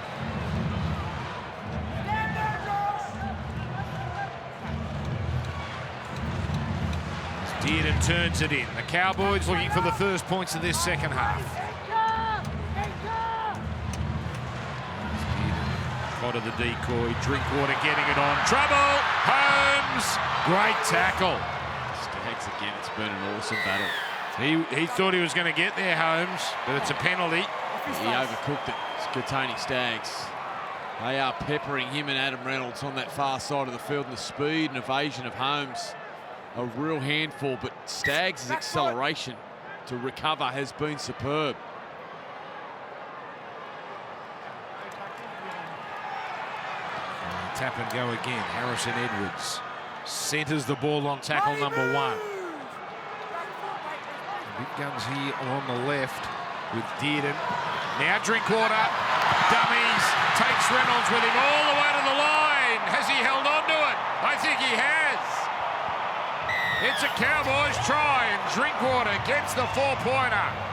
Dearden turns it in. The Cowboys looking for the first points of this second half. Spotted the decoy. Drinkwater getting it on. Trouble! Holmes! Great tackle. Stags again. It's been an awesome battle. He thought he was going to get there, Holmes, but it's a penalty. He overcooked it. It's Tony Staggs. They are peppering him and Adam Reynolds on that far side of the field, and the speed and evasion of Holmes, a real handful, but Staggs' acceleration to recover has been superb. Tap and go again. Harrison Edwards centres the ball on tackle number 1. Big guns here on the left with Dearden. Now Drinkwater, dummies, takes Reynolds with him all the way to the line. Has he held on to it? I think he has. It's a Cowboys try, and Drinkwater gets the 4-pointer.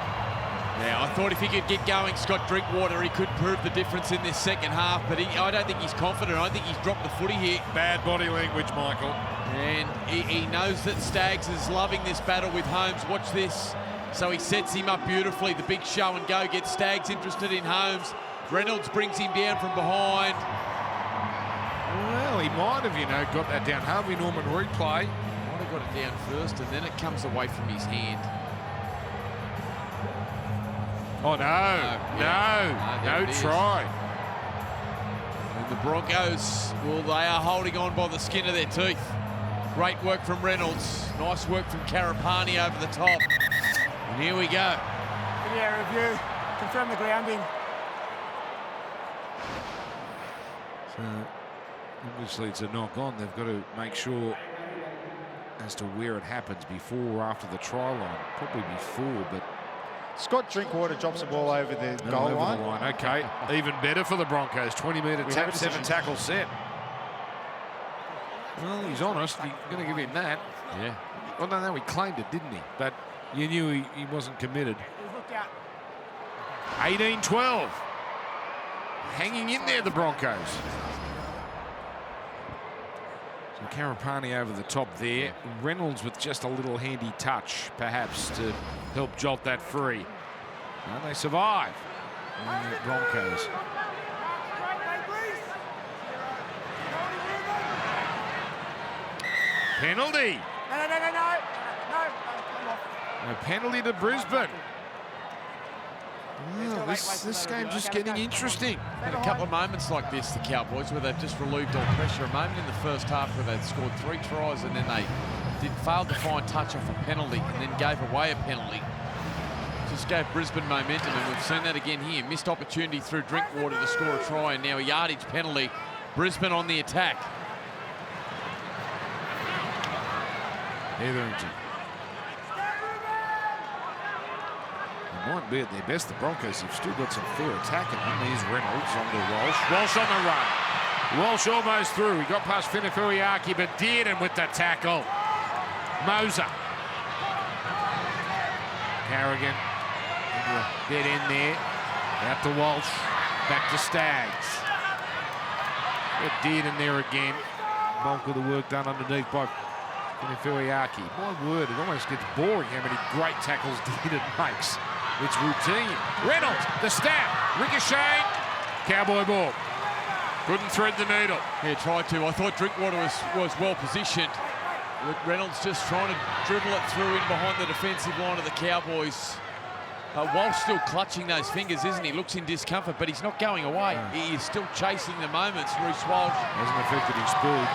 Yeah, I thought if he could get going, Scott Drinkwater, he could prove the difference in this second half, but I don't think he's confident. I think he's dropped the footy here. Bad body language, Michael. And he knows that Staggs is loving this battle with Holmes. Watch this. So he sets him up beautifully. The big show and go gets Staggs interested in Holmes. Reynolds brings him down from behind. Well, he might have, got that down. Harvey Norman replay. Might have got it down first, and then it comes away from his hand. Oh, no try. And the Broncos, well, they are holding on by the skin of their teeth. Great work from Reynolds. Nice work from Karapani over the top. And here we go. Video review. Confirm the grounding. So, obviously it's a knock on. They've got to make sure as to where it happens, before or after the try line. Probably before, but... Scott Drinkwater drops the ball over the goal line. Okay, even better for the Broncos. 20-metre tap, 7 tackle set. Well, he's honest. You're going to give him that. Yeah. Well, no, he claimed it, didn't he? But you knew he wasn't committed. 18-12. Hanging in there, the Broncos. So Karapani over the top there. Reynolds with just a little handy touch, perhaps, to help jolt that free. And they survive. And the Broncos. Penalty. No penalty to Brisbane. Well, this game's just getting interesting. Had a couple of moments like this, the Cowboys, where they've just relieved all pressure. A moment in the first half where they'd scored 3 tries and then they failed to find touch off a penalty and then gave away a penalty. Just gave Brisbane momentum, and we've seen that again here. Missed opportunity through Drinkwater to score a try, and now a yardage penalty. Brisbane on the attack. Etherington. They might be at their best, the Broncos have still got some fair attack in them. There's Reynolds on to Walsh. Walsh on the run. Walsh almost through. He got past Finifuriaki, but Dearden with the tackle. Moser. Carrigan. Dead in there. Out to Walsh. Back to Staggs. Got Dearden there again. Bulk of the work done underneath by Finifuriaki. My word, it almost gets boring how many great tackles Dearden makes. It's routine. Reynolds, the stab, ricochet, Cowboy ball. Couldn't thread the needle. Yeah, tried to. I thought Drinkwater was well positioned. With Reynolds just trying to dribble it through in behind the defensive line of the Cowboys. Walsh still clutching those fingers, isn't he? Looks in discomfort, but he's not going away. No. He is still chasing the moments, Reece Walsh. Hasn't affected his speed.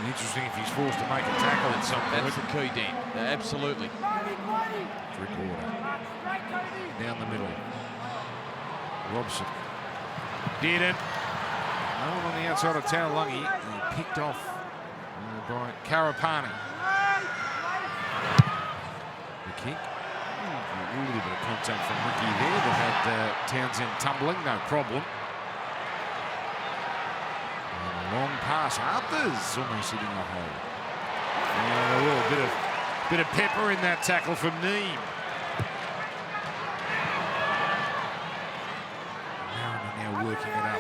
Interesting if he's forced to make a tackle at some point. That's the key, Dan. Absolutely. Drinkwater. Down the middle. Robson. Dearden. No one on the outside of Taulagi. Picked off by Karapani. The kick. A little bit of contact from Ricky there that had Townsend tumbling, no problem. Long pass. Arthur's almost hitting a hole. A bit of pepper in that tackle from Neem. Now working it up.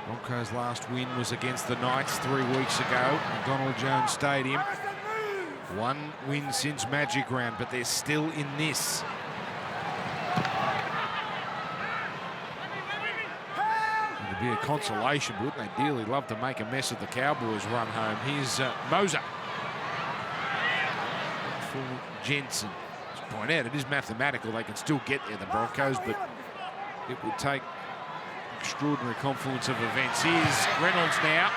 Broncos' last win was against the Knights 3 weeks ago at Donald Jones Stadium. 1 win since Magic Round, but they're still in this. It'd be a consolation, but wouldn't they dearly love to make a mess of the Cowboys run home? Here's Moser. For Jensen. To point out, it is mathematical. They can still get there, the Broncos, but it would take extraordinary confluence of events. Here's Reynolds now.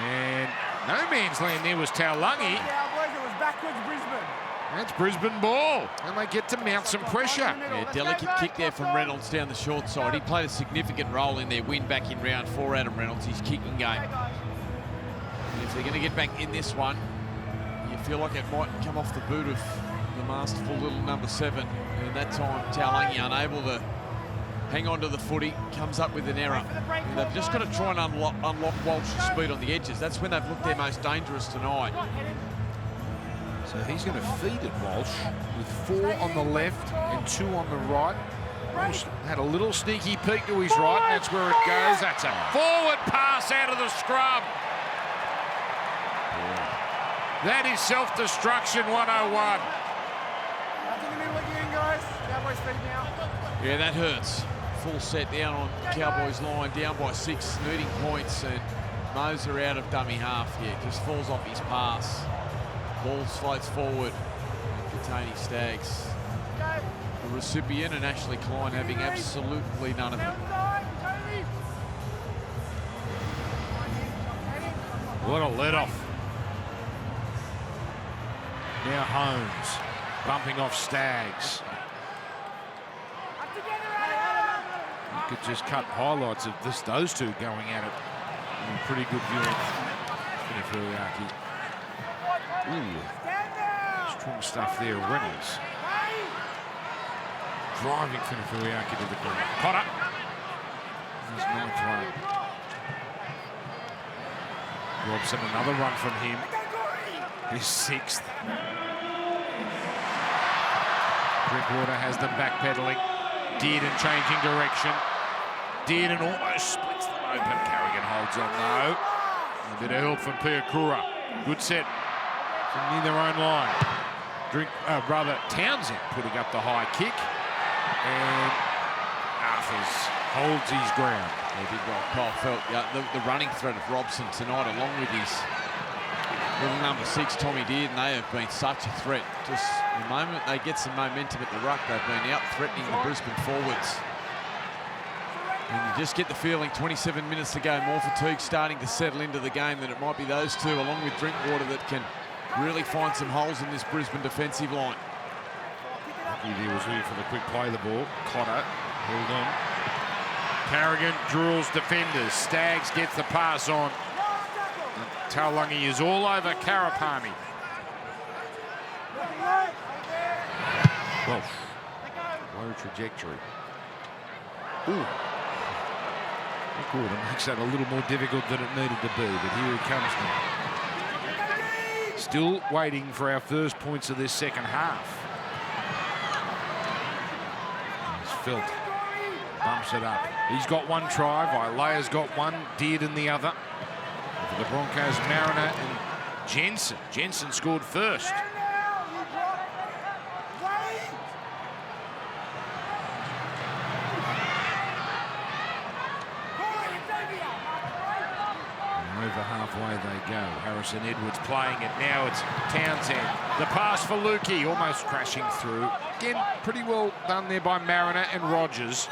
And no man's land there was Taulagi. Cowboys, it was backwards Brisbane. That's Brisbane ball, and they get to mount some pressure. Yeah, delicate kick there from Reynolds down the short side. He played a significant role in their win back in round 4, Adam Reynolds, his kicking game. And if they're going to get back in this one, you feel like it might come off the boot of the masterful little number 7. And that time, Taulagi unable to hang on to the footy, comes up with an error. And they've just got to try and unlock Walsh's speed on the edges. That's when they've looked their most dangerous tonight. So he's going to feed it, Walsh, with 4 on the left and 2 on the right. Walsh had a little sneaky peek to his right, and that's where it goes. That's a forward pass out of the scrum. That is self-destruction 101. That's in the middle again, guys. Cowboys feed now. Yeah, that hurts. Full set down on Cowboys line, down by 6, needing points, and Moser out of dummy half here. Just falls off his pass. Ball floats forward, containing Staggs. The recipient and Ashley Klein having absolutely none of it. What a let-off. Now Holmes bumping off Staggs. You could just cut highlights of those two going at it. Pretty good viewing. Finifuriaki. Ooh, strong stuff there, Reynolds. Driving Finifuriaki to the ground. Potter. His 9th run. Robson, another run from him. His 6th. Drinkwater has them backpedaling. Dearden changing direction. Dearden almost splits them open. Carrigan holds on though. A bit of help from Piakura. Good set from near their own line. Townsend putting up the high kick. And Arthurs holds his ground. Yeah, big well. Kyle felt the running threat of Robson tonight, along with his little number 6, Tommy Dearden, they have been such a threat. Just the moment they get some momentum at the ruck, they've been out threatening the Brisbane forwards. And you just get the feeling 27 minutes to go, more fatigue starting to settle into the game, that it might be those two, along with Drinkwater, that can really find some holes in this Brisbane defensive line. He was looking for the quick play the ball. Cotter held on. Carrigan drills defenders. Staggs gets the pass on. Taulagi is all over Karapani. Well, low trajectory. Ooh. Good. It makes that a little more difficult than it needed to be, but here he comes now. Still waiting for our first points of this second half. Felt bumps it up. He's got 1 try. Vailea's got 1. Dearden the other. For the Broncos, Mariner and Jensen. Jensen scored first. And over halfway they go. Harrison Edwards playing it. Now it's Townsend. The pass for Lukey, almost crashing through. Again, pretty well done there by Mariner and Rogers.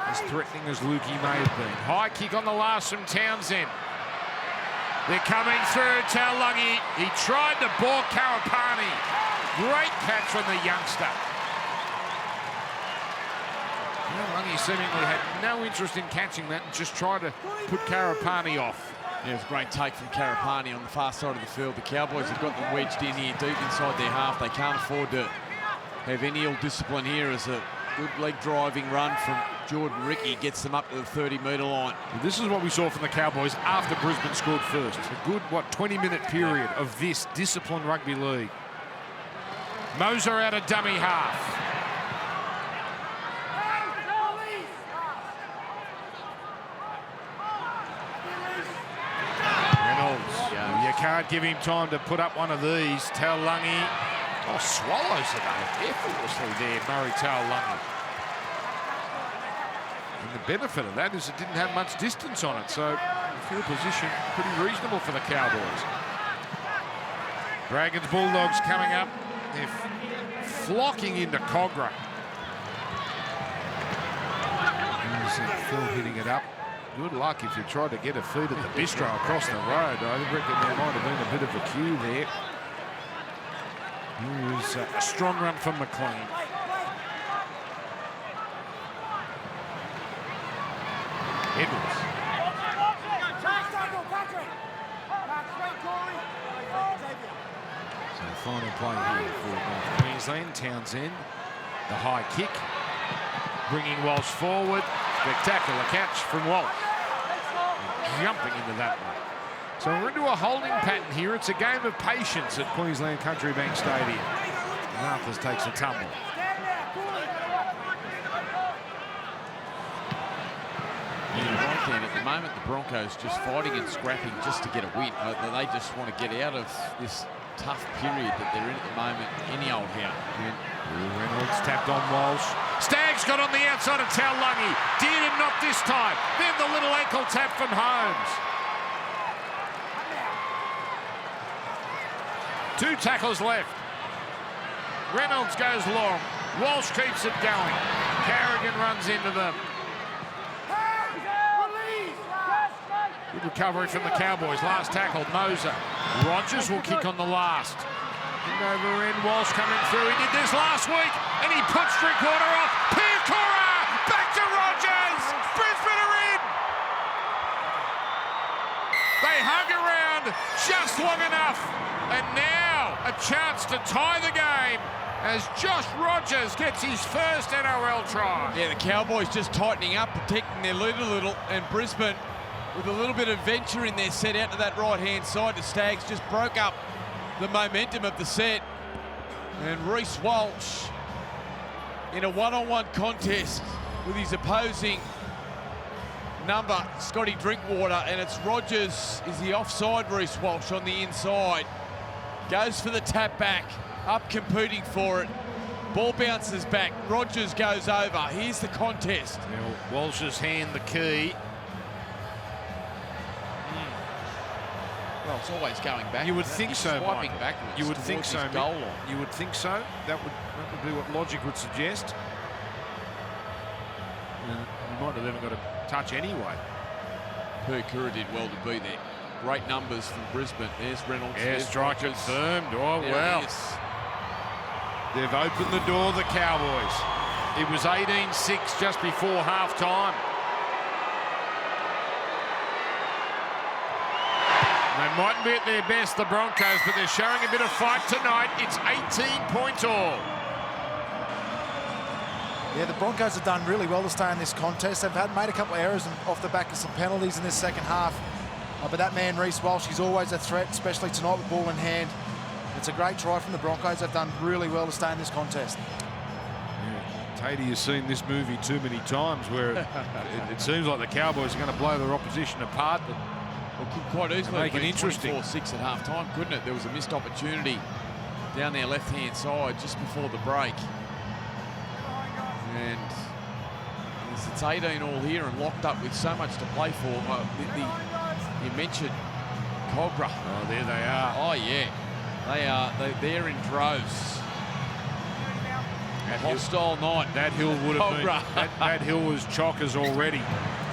As threatening as Lukey may have been. High kick on the last from Townsend. They're coming through. Taulagi. He tried to ball Karapani. Great catch from the youngster. Taulagi seemingly had no interest in catching that and just tried to put Karapani off. Yeah, it was a great take from Karapani on the far side of the field. The Cowboys have got them wedged in here deep inside their half. They can't afford to have any ill discipline here, as a good leg driving run from Jordan Ricky gets them up to the 30-metre line. This is what we saw from the Cowboys after Brisbane scored first. A good, 20-minute period of this disciplined rugby league. Moser out of dummy half. Reynolds. You can't give him time to put up one of these. Taulagi. Oh, swallows it up effortlessly there, Murray Taulagi. And the benefit of that is it didn't have much distance on it, so field position pretty reasonable for the Cowboys. Dragons Bulldogs coming up. They're flocking into Cogra. Phil hitting it up. Good luck if you tried to get a feed at the bistro across the road. I reckon there might have been a bit of a queue there. It was a strong run from McLean. Edwards. So final play here for North Queensland. Townsend, the high kick, bringing Walsh forward. Spectacular catch from Walsh. Jumping into that one. So we're into a holding pattern here. It's a game of patience at Queensland Country Bank Stadium. Arthurs takes a tumble. Right then, at the moment, the Broncos just fighting and scrapping just to get a win. They just want to get out of this tough period that they're in at the moment, any old how. Reynolds tapped on Walsh. Staggs got on the outside of Taulagi. Did and not this time. Then the little ankle tap from Holmes. 2 tackles left. Reynolds goes long. Walsh keeps it going. Carrigan runs into them. Good recovery from the Cowboys. Last tackle, Moser. Rogers will kick on the last. And over in, Walsh coming through. He did this last week, and he puts Drinkwater off. Piakura! Back to Rogers! Brisbane are in! They hung around just long enough. And now a chance to tie the game as Josh Rogers gets his first NRL try. Yeah, the Cowboys just tightening up, protecting their lead a little, and Brisbane with a little bit of venture in their set out to that right-hand side. The Stags just broke up the momentum of the set. And Reece Walsh in a one-on-one contest with his opposing number, Scotty Drinkwater, and it's Rogers is the offside Reece Walsh on the inside. Goes for the tap back, up competing for it. Ball bounces back, Rogers goes over. Here's the contest. Now, Walsh's hand the key. Well, it's always going back. You would think so, swiping Mike. backwards. You would think so, goal Mick. line. You would think so. That would be what logic would suggest. You might have even got a touch anyway. Piakura did well to be there. Great numbers from Brisbane. There's Reynolds. Yeah, there's strike Rogers. confirmed. Oh, There well. it is. They've opened the door, the Cowboys. It was 18-6 just before half-time. They mightn't be at their best, the Broncos, but they're showing a bit of fight tonight. It's 18 points all. Yeah, the Broncos have done really well to stay in this contest. They've made a couple of errors off the back of some penalties in this second half. But that man, Reece Walsh, he's always a threat, especially tonight with ball in hand. It's a great try from the Broncos. They've done really well to stay in this contest. Yeah. Tatey has seen this movie too many times where it seems like the Cowboys are going to blow their opposition apart, but Well, could quite easily make have it been interesting. 24-6 at half-time, couldn't it? There was a missed opportunity down their left-hand side just before the break. And it's 18 all here and locked up with so much to play for. You mentioned Cogra. oh, there they are. Oh, yeah. They're in droves. Hostile night. That hill would have been, Cogra. that hill was chockers already.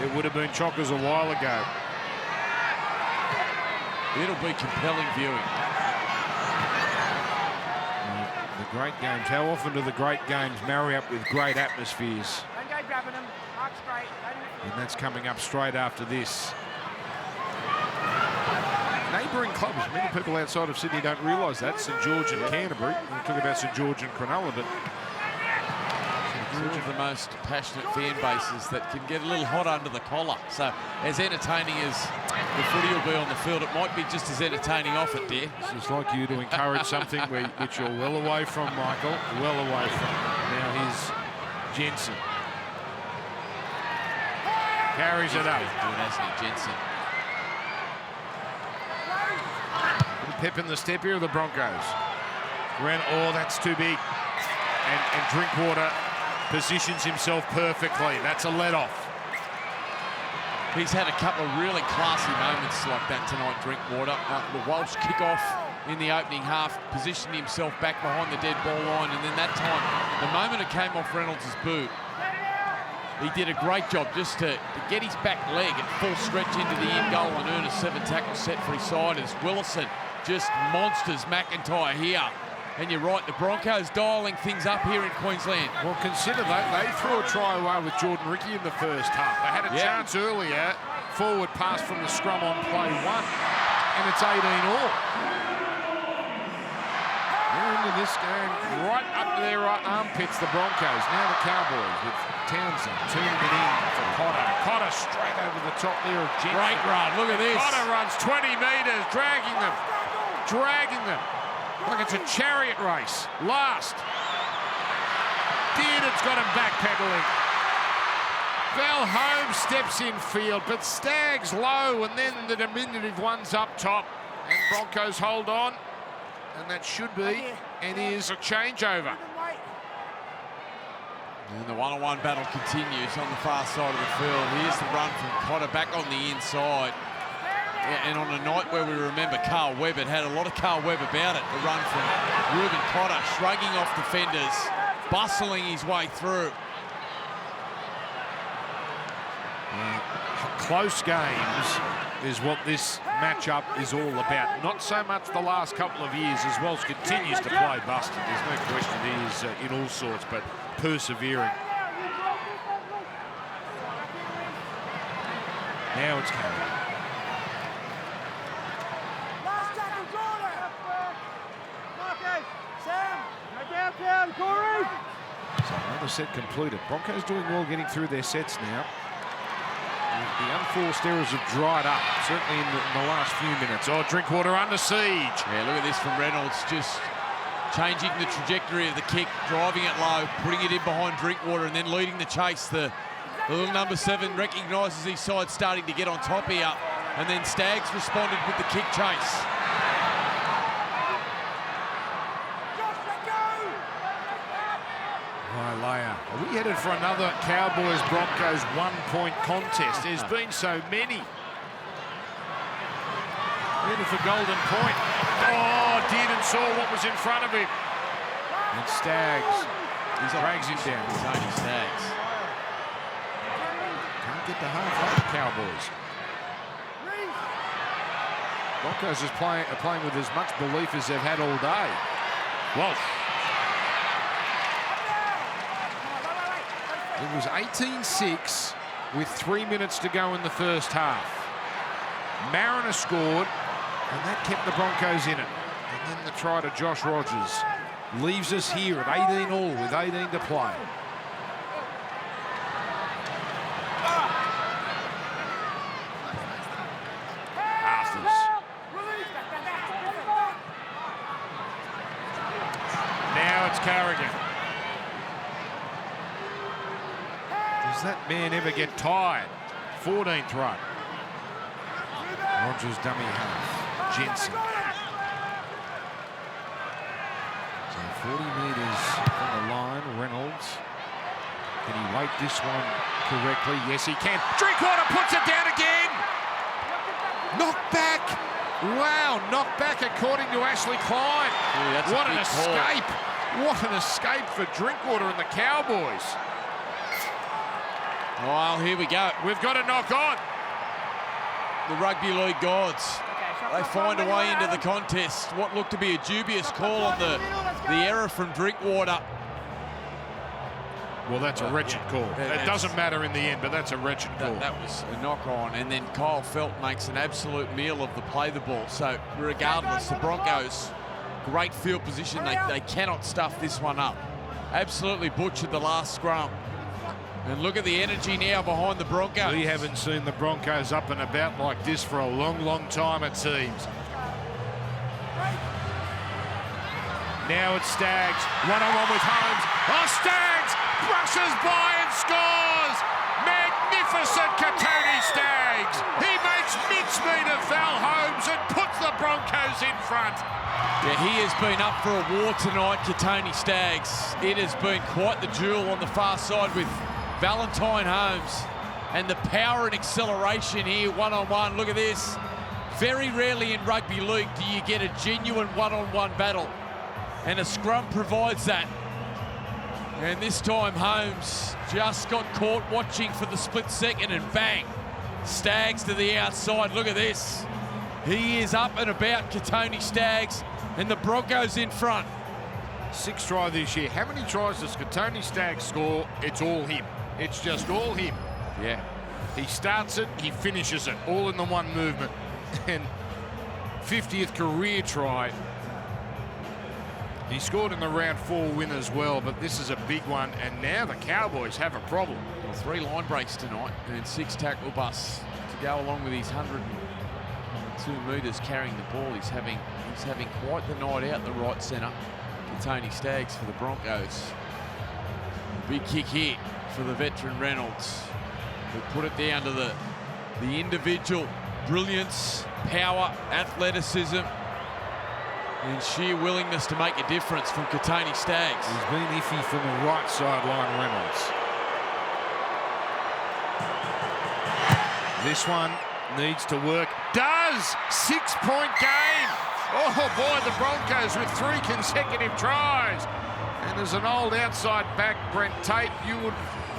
It would have been chockers a while ago. It'll be compelling viewing. The great games, how often do the great games marry up with great atmospheres? Don't go grabbing them. Mark straight. And that's coming up straight after this. Neighbouring clubs, many people outside of Sydney don't realise that. St George and Canterbury. We talk about St George and Cronulla, but Two of the most passionate fan bases that can get a little hot under the collar. So as entertaining as the footy will be on the field, it might be just as entertaining off it, dear. it's like you to encourage something which you're well away from, Michael. Well away from. Now here's Jensen. Carries it up. Doing Ashley Jensen. Pip in the step here of the Broncos. Oh, that's too big. And Drinkwater positions himself perfectly. That's a let-off. He's had a couple of really classy moments like that tonight, Drinkwater. The Welsh kick-off in the opening half, positioned himself back behind the dead ball line, and then that time, the moment it came off Reynolds' boot, he did a great job just to get his back leg at full stretch into the end goal and earn a 7-tackle set for his side as Willison just monsters McIntyre here. And you're right, the Broncos dialling things up here in Queensland. Well, consider that they threw a try away with Jordan Ricky in the first half. They had a chance earlier, forward pass from the scrum on play 1, and it's 18 all. They're into this game right up to their armpits, the Broncos. Now the Cowboys with Townsend turning it in for Cotter. Cotter straight over the top there of Jensen. Great run, look at this. Cotter runs 20 metres, dragging them. Like it's a chariot race. Last. Dearden's got him backpedaling. Val Holmes steps in field, but Staggs low, and then the diminutive one's up top. And Broncos hold on. And that should be, and is, a changeover. And the one-on-one battle continues on the far side of the field. Here's the run from Cotter back on the inside. And on a night where we remember Carl Webb, it had a lot of Carl Webb about it. The run from Reuben Cotter, shrugging off defenders, bustling his way through. Close games is what this matchup is all about. Not so much the last couple of years, as Welsh continues to play busted. There's no question he is in all sorts, but persevering. Now it's Carey. So another set completed. Broncos doing well getting through their sets now. The unforced errors have dried up, certainly in the last few minutes. Oh, Drinkwater under siege. Yeah, look at this from Reynolds, just changing the trajectory of the kick, driving it low, putting it in behind Drinkwater, and then leading the chase. The little number 7 recognises his side starting to get on top here, and then Staggs responded with the kick chase. Are we headed for another Cowboys-Broncos one-point contest? There's been so many. Headed for golden point. Oh, Dearden saw what was in front of him. And Staggs drags him down. Tony Staggs. Can't get to halfway, Cowboys. Broncos are playing with as much belief as they've had all day. Walsh. It was 18-6 with 3 minutes to go in the first half. Mariner scored, and that kept the Broncos in it. And then the try to Josh Rogers leaves us here at 18 all with 18 to play. Arthurs. Now it's Carrigan. Does that man ever get tired? 14th run. Rogers dummy half. Jensen. So 40 metres from the line. Reynolds. Can he weight this one correctly? Yes, he can. Drinkwater puts it down again. Knocked back. Wow, knocked back according to Ashley Klein. Ooh, what an escape. What an escape for Drinkwater and the Cowboys. Well, here we go. We've got a knock on. The Rugby League gods, they find a way into the contest. What looked to be a dubious call on the error from Drinkwater. Well, that's a wretched call. It doesn't matter in the end, but that's a wretched call. That was a knock on, and then Kyle Felt makes an absolute meal of the play the ball. So regardless, the Broncos, great field position. They cannot stuff this one up. Absolutely butchered the last scrum. And look at the energy now behind the Broncos. We haven't seen the Broncos up and about like this for a long, long time, it seems. Now it's Staggs. One-on-one with Holmes. Oh, Staggs brushes by and scores! Magnificent Katoni Staggs. He makes mincemeat of Val Holmes and puts the Broncos in front. Yeah, he has been up for a war tonight, Katoni Staggs. It has been quite the duel on the far side with Valentine Holmes. And the power and acceleration here, one-on-one. Look at this. Very rarely in rugby league do you get a genuine one-on-one battle. And a scrum provides that. And this time Holmes just got caught watching for the split second and bang. Staggs to the outside. Look at this. He is up and about, Katoni Staggs, and the Broncos in front. 6th try this year. How many tries does Katoni Staggs score? It's all him. It's just all him. Yeah. He starts it, he finishes it, all in the one movement. And 50th career try. He scored in the round 4 win as well, but this is a big one, and now the Cowboys have a problem. Well, 3 line breaks tonight and 6 tackle busts to go along with his 102 metres carrying the ball. He's having quite the night out the right centre. Katoni Staggs for the Broncos. Big kick here for the veteran Reynolds, who put it down to the individual brilliance, power, athleticism, and sheer willingness to make a difference from Katoni Staggs. He's been iffy from the right sideline, Reynolds. This one needs to work. Does! 6-point game! Oh boy, the Broncos with 3 consecutive tries. And as an old outside back, Brent Tate, you would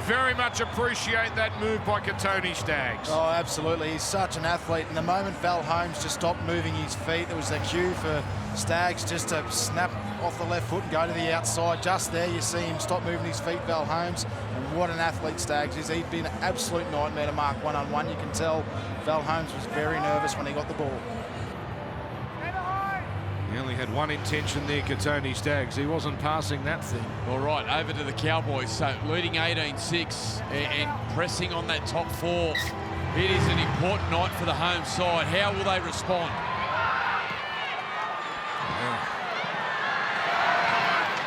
very much appreciate that move by Katoni Staggs. Oh, absolutely. He's such an athlete. And the moment Val Holmes just stopped moving his feet, there was a cue for Staggs just to snap off the left foot and go to the outside. Just there, you see him stop moving his feet, Val Holmes. And what an athlete Staggs is. He'd been an absolute nightmare to mark one-on-one. You can tell Val Holmes was very nervous when he got the ball. He only had one intention there, Katoni Staggs. He wasn't passing that thing. All right, over to the Cowboys. So leading 18-6 and pressing on that top 4. It is an important night for the home side. How will they respond?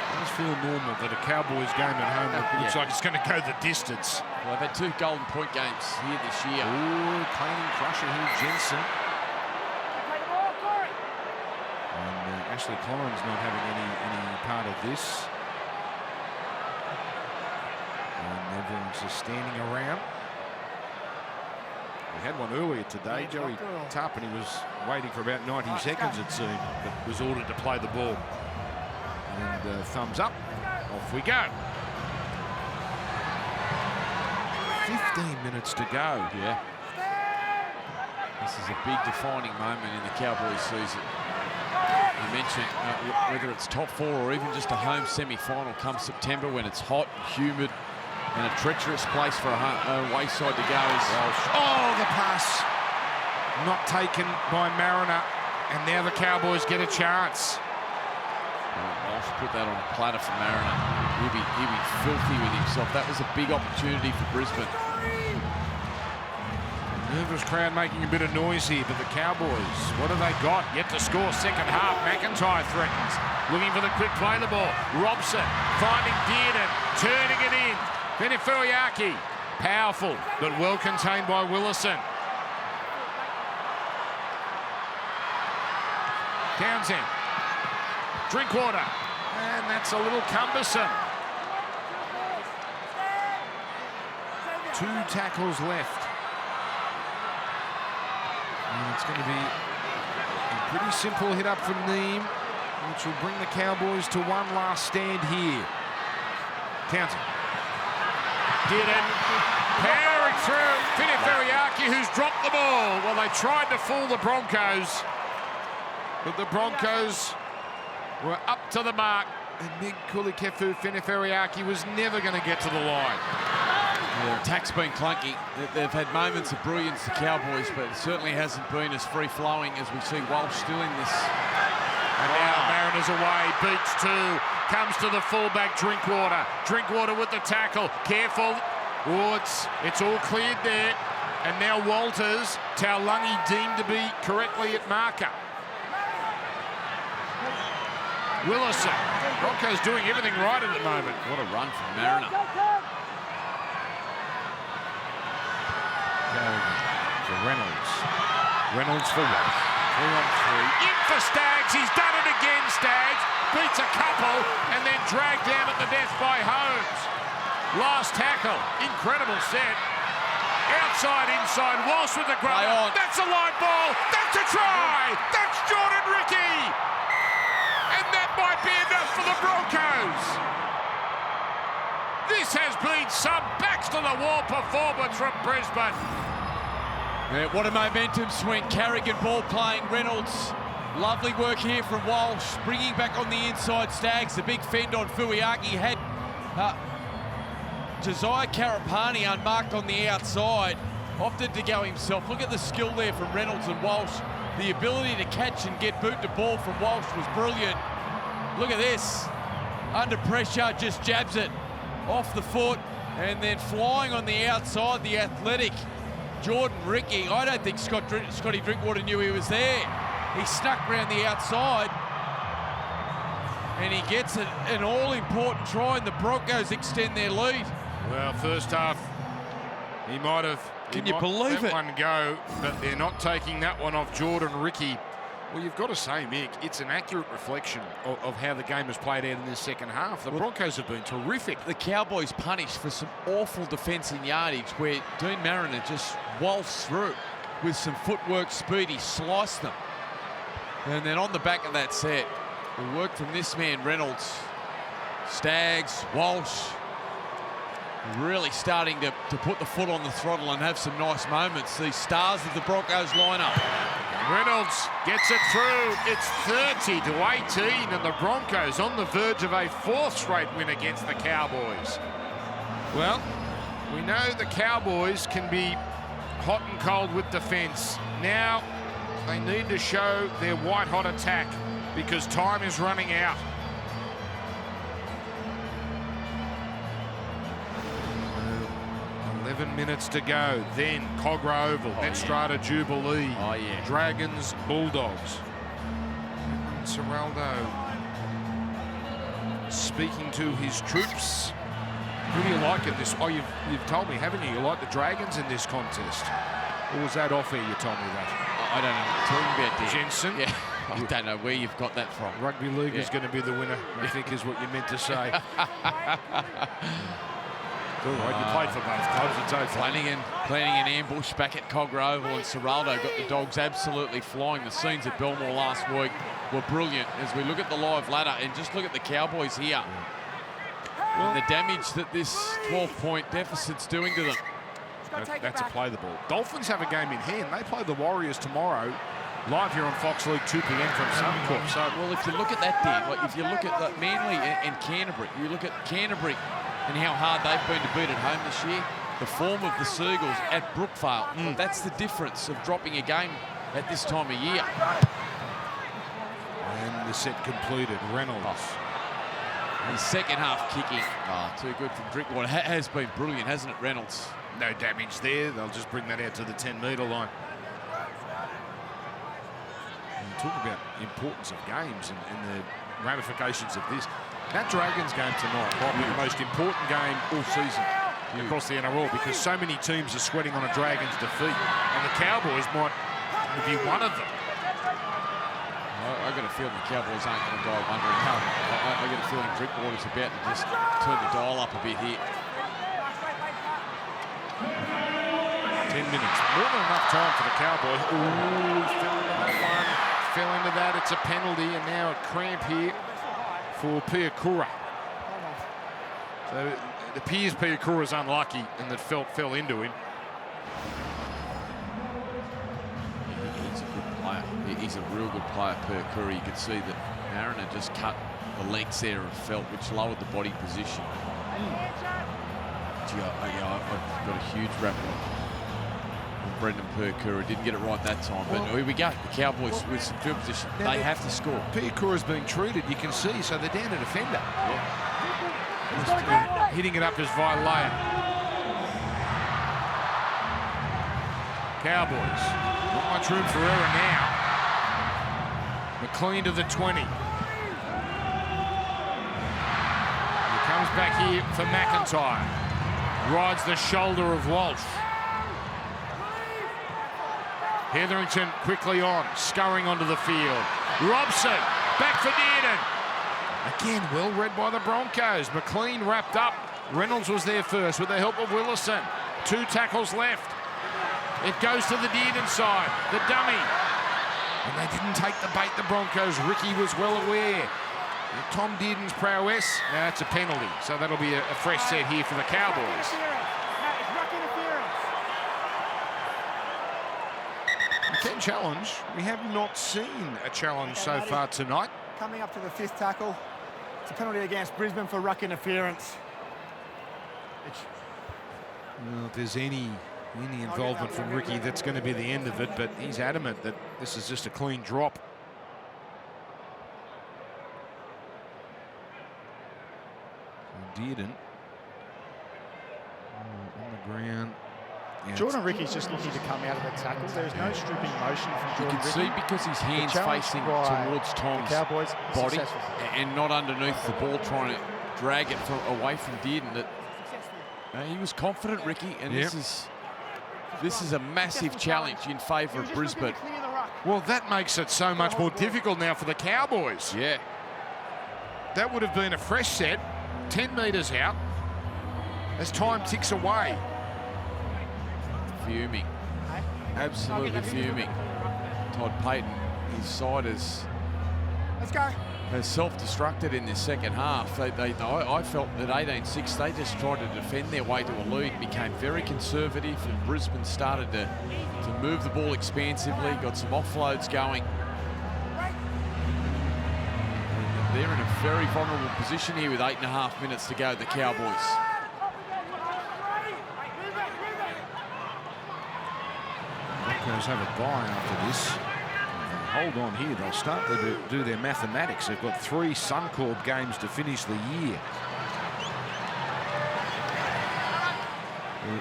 It does feel normal that a Cowboys game at home looks like it's going to go the distance. Well, they've had 2 golden point games here this year. Ooh, cleaning crusher here, Jensen. And Ashley Collins not having any part of this. And everyone's just standing around. We had one earlier today. Joey Tarpany was waiting for about 90 seconds, it seemed, but was ordered to play the ball. And thumbs up. Off we go. 15 minutes to go. Yeah. This is a big defining moment in the Cowboys season. You mentioned whether it's top 4 or even just a home semi-final come September when it's hot, humid, and a treacherous place for a away side to go. Oh, the pass not taken by Mariner, and now the Cowboys get a chance. Walsh put that on a platter for Mariner. He'll be filthy with himself. That was a big opportunity for Brisbane. Nervous crowd making a bit of noise here, but the Cowboys, what have they got? Yet to score second half. McIntyre threatens, looking for the quick play the ball. Robson finding Dearden, turning it in. Veneferiaki, powerful, but well contained by Willison. Townsend, Drinkwater, and that's a little cumbersome. 2 tackles left. And it's going to be a pretty simple hit up from Neem, which will bring the Cowboys to one last stand here. Townsend. Did it. Powering through. Veneferiaki, who's dropped the ball. Well, they tried to fool the Broncos, but the Broncos were up to the mark. And Nick Kulikefu Veneferiaki was never going to get to the line. The attack's been clunky. They've had moments of brilliance, the Cowboys, but it certainly hasn't been as free-flowing as we see Walsh still in this. And now Mariners away, beats 2, comes to the fullback, Drinkwater. Drinkwater with the tackle, careful. Oh, it's all cleared there. And now Walters, Taulungi deemed to be correctly at marker. Willison, Broncos doing everything right at the moment. What a run from Mariner. To Reynolds. Reynolds for 1. 3-on-3. In for Staggs. He's done it again, Staggs. Beats a couple and then dragged down at the death by Holmes. Last tackle. Incredible set. inside. Walsh with the grub. Play on. That's a line ball. That's a try. That's Jordan Ricky. And that might be enough for the Broncos. This has been some backs-to-the-wall performance from Brisbane. Yeah, what a momentum swing. Carrigan ball playing Reynolds. Lovely work here from Walsh, bringing back on the inside Stags. The big fend on Fuiaki had Josiah Karapani unmarked on the outside. Opted to go himself. Look at the skill there from Reynolds and Walsh. The ability to catch and get boot to ball from Walsh was brilliant. Look at this. Under pressure, just jabs it off the foot, and then flying on the outside, the athletic Jordan Ricky. I don't think Scotty Drinkwater knew he was there. He snuck around the outside, and he gets an all-important try, and the Broncos extend their lead. Well, first half, he might have believe let it? one go, but they're not taking that one off Jordan Ricky. Well, you've got to say, Mick, it's an accurate reflection of how the game has played out in this second half. The Broncos have been terrific. The Cowboys punished for some awful defence in yardage where Dean Mariner just waltzed through with some footwork, speed. He sliced them. And then on the back of that set, the work from this man, Reynolds, Stags, Walsh, really starting to put the foot on the throttle and have some nice moments. These stars of the Broncos lineup. Reynolds gets it through. It's 30-18, and the Broncos on the verge of a fourth straight win against the Cowboys. Well, we know the Cowboys can be hot and cold with defence. Now they need to show their white-hot attack because time is running out. 11 minutes to go. Then Cogra Oval, then Strata Jubilee. Oh, yeah. Dragons, Bulldogs. Seraldo speaking to his troops. Who do you like in this? Oh, you've told me, haven't you? You like the Dragons in this contest. Or was that off air you told me that? I don't know what you're talking about, dear. Jensen? Yeah. I don't know where you've got that from. Rugby League is going to be the winner, I think is what you meant to say. All right, you played for both clubs, it's okay. Planning an ambush back at Cogra Oval, and Seraldo got the Dogs absolutely flying. The scenes at Belmore last week were brilliant as we look at the live ladder and just look at the Cowboys here. And the damage that this 12-point deficit's doing to them. That's a play the ball. Dolphins have a game in hand. They play the Warriors tomorrow, live here on Fox League, 2 p.m. from Suncorp. So, well, if you look at that, Dan, like if you look at Manly and Canterbury, you look at Canterbury and how hard they've been to beat at home this year, the form of the Seagulls at Brookvale, that's the difference of dropping a game at this time of year. And the set completed. Reynolds. The second half kicking, too good from Drinkwater. Has been brilliant, hasn't it, Reynolds? No damage there. They'll just bring that out to the 10-metre line. And talk about the importance of games and the ramifications of this. That Dragons game tonight might be the most important game all season across the NRL because so many teams are sweating on a Dragons defeat, and the Cowboys might be one of them. I got a feeling the Cowboys aren't going to dive under it. I got a feeling Drinkwater's about to just turn the dial up a bit here. 10 minutes, more than enough time for the Cowboys. Ooh, fell into that one, fell into that. It's a penalty, and now a cramp here for Piakura. So it appears Piakura's unlucky and that fell into him. He's a good player. He's a real good player, Piakura. You can see that Mariner just cut the legs there and felt, which lowered the body position. Gee, I've got a huge rap on Brendan Piakura. Didn't get it right that time, but here we go. The Cowboys with some field position. They have to score. Piakura's being treated, you can see, so they're down a defender. Hitting it up as Vilea. Cowboys, not much room for error now. McLean to the 20. He comes back here for McIntyre. Rides the shoulder of Walsh. Hetherington quickly on, scurrying onto the field. Robson, back for Dearden. Again, well read by the Broncos. McLean wrapped up. Reynolds was there first with the help of Willison. 2 tackles left. It goes to the Dearden side, the dummy. And they didn't take the bait, the Broncos. Ricky was well aware. Tom Dearden's prowess, that's a penalty. So that'll be a fresh set here for the Cowboys. Ten challenge. We have not seen a challenge so far tonight. Coming up to the 5th tackle. It's a penalty against Brisbane for ruck interference. Well, if there's any involvement from Ricky, that's going to be the end of it, but he's adamant that this is just a clean drop. So Dearden on the ground. Yeah, Jordan Ricky's just looking to come out of the tackle. There is no stripping motion from You Jordan can Ricky. see because his hand's facing towards Tom's Cowboys body successful. and not underneath the ball, trying to drag it away from Dearden. That he was confident, Ricky, and this is a massive challenge in favour of Brisbane. Well, that makes it so much more difficult now for the Cowboys. Yeah. That would have been a fresh set, 10 metres out, as time ticks away. Fuming. Absolutely fuming. Todd Payton, his side has self-destructed in this second half. I felt at 18-6 they just tried to defend their way to a lead, became very conservative, and Brisbane started to move the ball expansively, got some offloads going. They're in a very vulnerable position here with 8.5 minutes to go, the Cowboys. Broncos have a bye after this. Hold on here, they'll start to do their mathematics. They've got 3 Suncorp games to finish the year.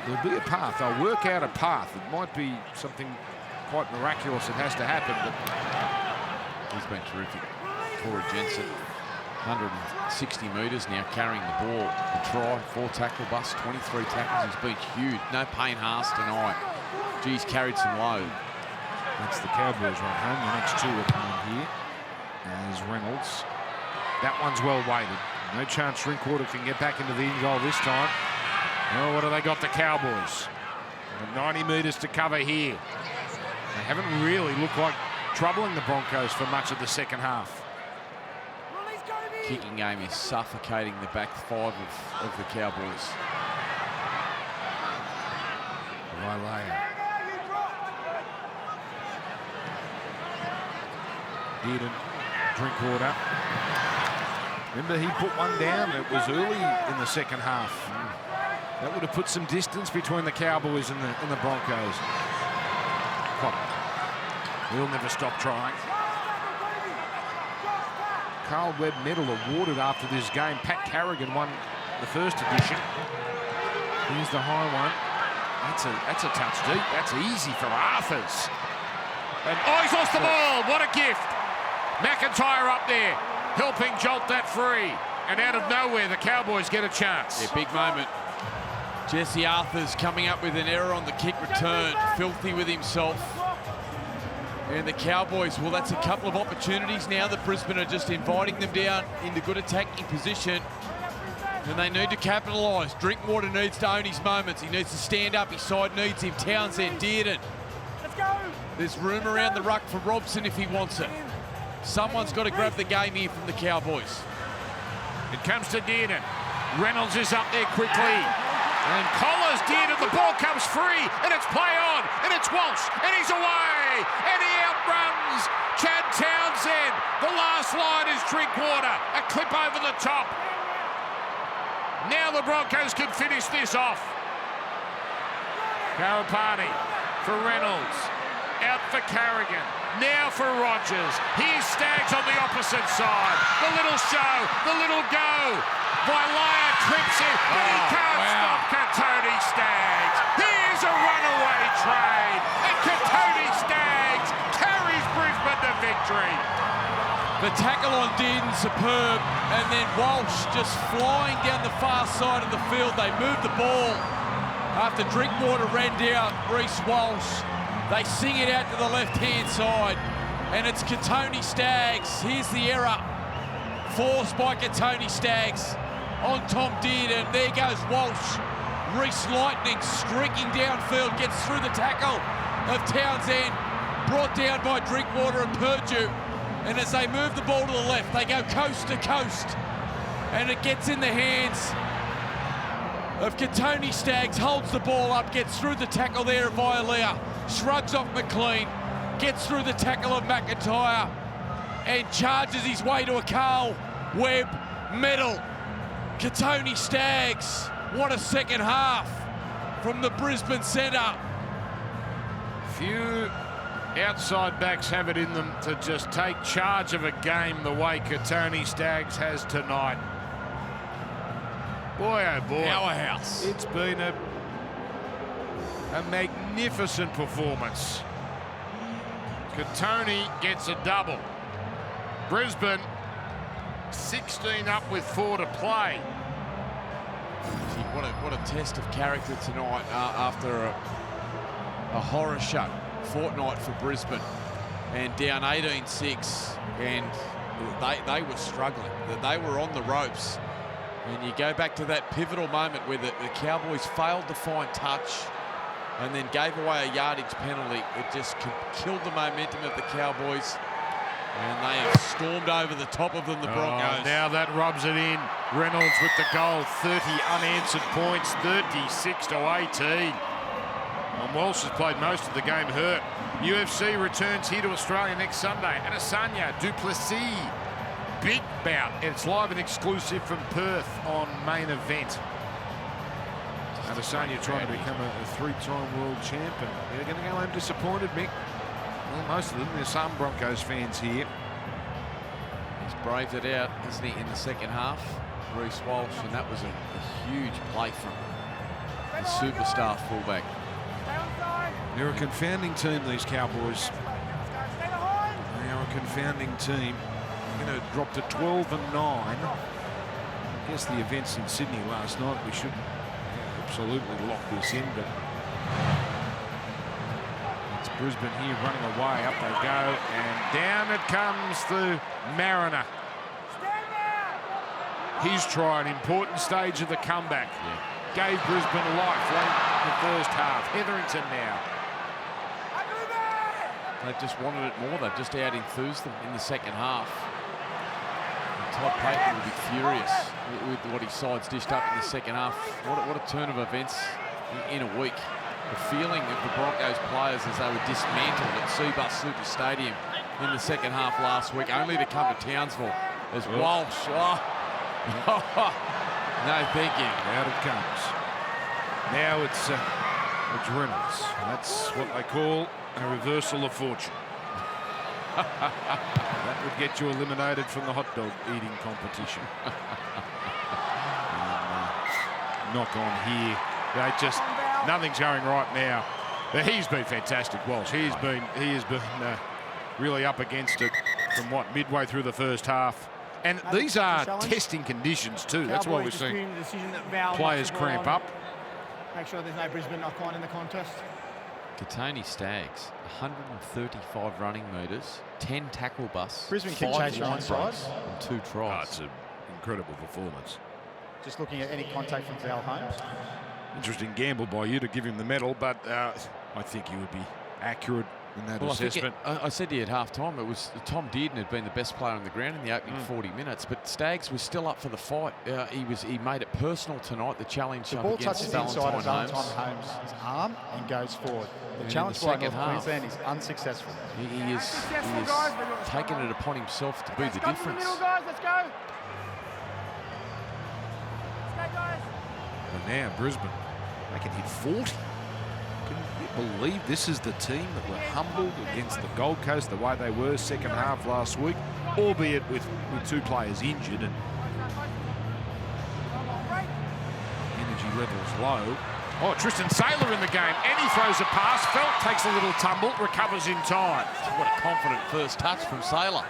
There'll be a path, they'll work out a path. It might be something quite miraculous that has to happen, but he's been terrific. Corey Jensen, 160 metres now carrying the ball. The try, 4 tackle busts, 23 tackles. He's been huge. No Payne Haas tonight. Geez, carried some load. That's the Cowboys right home. The next 2 are coming here. As Reynolds. That one's well weighted. No chance Drinkwater can get back into the in goal this time. Oh, what have they got, the Cowboys? 90 metres to cover here. They haven't really looked like troubling the Broncos for much of the second half. Kicking game is suffocating the back 5 of the Cowboys. Wailea. Dearden, Drinkwater. Remember, he put one down. It was early in the second half. That would have put some distance between the Cowboys and the Broncos. He'll never stop trying. Carl Webb medal awarded after this game. Pat Carrigan won the first edition. Here's the high one. That's a touch deep. That's easy for Arthurs. And he's lost the ball. What a gift. McIntyre up there, helping jolt that free. And out of nowhere, the Cowboys get a chance. Yeah, big moment. Jesse Arthurs coming up with an error on the kick return. Filthy with himself. And the Cowboys, well, that's a couple of opportunities now that Brisbane are just inviting them down into good attacking position. And they need to capitalise. Drinkwater needs to own his moments. He needs to stand up. His side needs him. Townsend, Dearden. Let's go. There's room around the ruck for Robson if he wants it. Someone's got to grab the game here from the Cowboys. It comes to Dearden. Reynolds is up there quickly. And Collars, Dearden, the ball comes free. And it's play on. And it's Walsh. And he's away. And he outruns Chad Townsend. The last line is Drinkwater. A clip over the top. Now the Broncos can finish this off. Karapani for Reynolds. Out for Carrigan. Now for Rogers. Here's Staggs on the opposite side. The little show. The little go. Wailea clips it. But he can't stop Katoni Staggs. Here's a runaway train. And Katoni Staggs carries Brisbane to victory. The tackle on Dearden, superb, and then Walsh just flying down the far side of the field. They moved the ball after Drinkwater ran down Reece Walsh. They sing it out to the left-hand side, and it's Katoni Staggs. Here's the error forced by Katoni Staggs on Tom Dearden. There goes Walsh Reese Lightning streaking downfield, gets through the tackle of Townsend, brought down by Drinkwater and Purdue. And as they move the ball to the left, they go coast to coast. And it gets in the hands of Katoni Staggs, holds the ball up, gets through the tackle there of Violea, shrugs off McLean, gets through the tackle of McIntyre, and charges his way to a Carl Webb medal. Katoni Staggs, what a second half from the Brisbane centre. Few outside backs have it in them to just take charge of a game the way Katoni Staggs has tonight. Boy, oh boy. Powerhouse. It's been a magnificent performance. Katoni gets a double. Brisbane 16 up with 4 to play. What a test of character tonight after a horror show fortnight for Brisbane, and down 18-6, and they were struggling. They were on the ropes. And you go back to that pivotal moment where the Cowboys failed to find touch and then gave away a yardage penalty. It just killed the momentum of the Cowboys, and they have stormed over the top of them, the Broncos. Now that rubs it in. Reynolds with the goal, 30 unanswered points, 36 to 18. And Walsh has played most of the game hurt. UFC returns here to Australia next Sunday. Adesanya, Duplessis. Big bout. It's live and exclusive from Perth on Main Event. Adesanya trying to become a 3-time world champ, and they're going to go home disappointed, Mick. Well, most of them. There's some Broncos fans here. He's braved it out, isn't he, in the second half, Reece Walsh, and that was a huge play from the superstar fullback. They're a confounding team, these Cowboys. They are a confounding team. Going to drop to 12 and 9. I guess the events in Sydney last night, we should absolutely lock this in, but it's Brisbane here running away. Up they go, and down it comes the Mariner. He's tried an important stage of the comeback. Gave Brisbane life late in the first half. Hetherington now. They've just wanted it more. They've just out-enthused them in the second half. Todd Payton will be furious with what his side's dished up in the second half. What a turn of events in a week. The feeling of the Broncos players as they were dismantled at Seabus Super Stadium in the second half last week, only to come to Townsville as Walsh. Oh. No, thank you. Out it comes. Now it's Reynolds. That's what they call a reversal of fortune. That would get you eliminated from the hot dog eating competition. And, knock on here. They just nothing's going right now. But he's been fantastic, Walsh. He has been really up against it from midway through the first half. And these are testing conditions too. That's why we're seeing players cramp up. Make sure there's no Brisbane knock-on in the contest. Katoni Staggs, 135 running metres, 10 tackle busts, Brisbane can 5 chase your line own side. breaks and 2 tries. It's an incredible performance. Just looking at any contact from Val Holmes. Interesting gamble by you to give him the medal, but I think you would be accurate in that assessment. I said to you at half-time, it was Tom Dearden had been the best player on the ground in the opening 40 minutes, but Staggs was still up for the fight. He made it personal tonight, the challenge The up ball against touches the inside of Valentine Valentine Holmes. Holmes' arm and goes forward. The And challenge in the by second North half, Queensland is unsuccessful. He is taken it upon himself to be the difference. Let's go. And now Brisbane, they can hit 40. Can you believe this is the team that were humbled against the Gold Coast the way they were second half last week, albeit with 2 players injured and energy levels low. Oh, Tristan Saylor in the game, and he throws a pass. Felt takes a little tumble, recovers in time. What a confident first touch from Saylor.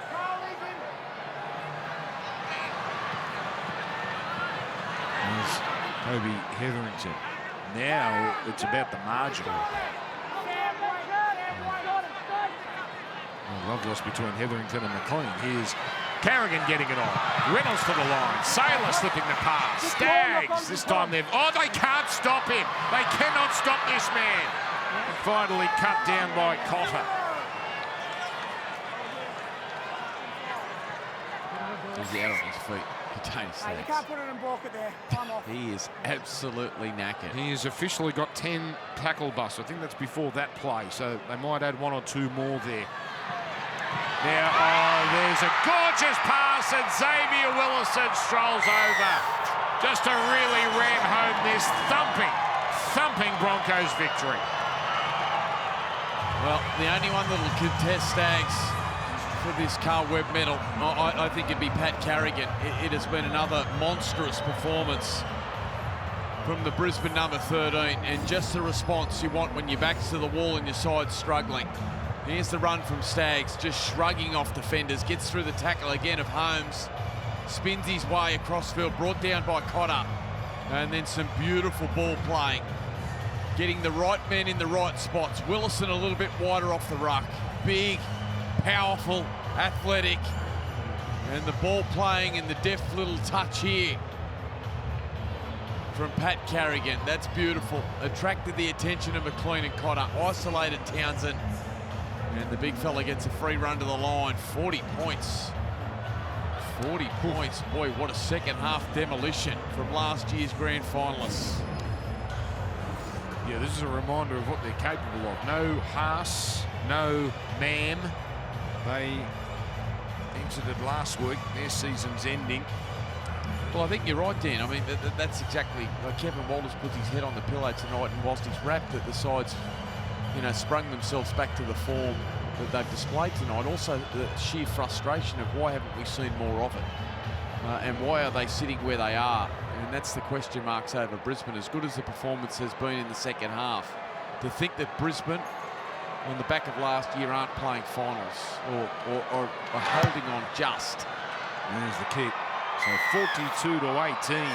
There's Toby Hetherington. Now it's about the margin. Love loss between Hetherington and McLean. Here's Carrigan getting it on. Reynolds to the line. Sailor slipping the pass. Staggs. This time they've... Oh, they can't stop him. They cannot stop this man. And finally cut down by Cotter. He's out on his feet. Hey, you can't put it in pocket there. Time off. He is absolutely knackered. He has officially got 10 tackle busts. I think that's before that play, so they might add 1 or 2 more there. Now, there's a gorgeous pass, and Xavier Willison strolls over just to really ram home this thumping Broncos victory. Well, the only one that will contest Staggs for this Carl Webb medal, I think it'd be Pat Carrigan. It has been another monstrous performance from the Brisbane number 13, and just the response you want when your back's to the wall and your side's struggling. Here's the run from Staggs, just shrugging off defenders, gets through the tackle again of Holmes, spins his way across field, brought down by Cotter, and then some beautiful ball playing, getting the right men in the right spots. Willison a little bit wider off the ruck, big, powerful, athletic, and the ball playing and the deft little touch here from Pat Carrigan. That's beautiful. Attracted the attention of McLean and Cotter, isolated Townsend, and the big fella gets a free run to the line. 40 points. 40 points. Boy, what a second half demolition from last year's grand finalists. Yeah, this is a reminder of what they're capable of. No Haas, no Mam. They exited last week. Their season's ending. Well, I think you're right, Dan. I mean, that's exactly like Kevin Walters puts his head on the pillow tonight, and whilst he's wrapped that the sides, you know, sprung themselves back to the form that they've displayed tonight. Also, the sheer frustration of why haven't we seen more of it? And why are they sitting where they are? And that's the question marks over Brisbane. As good as the performance has been in the second half, to think that Brisbane, on the back of last year, aren't playing finals or are holding on just. There's the kick. So 42-18.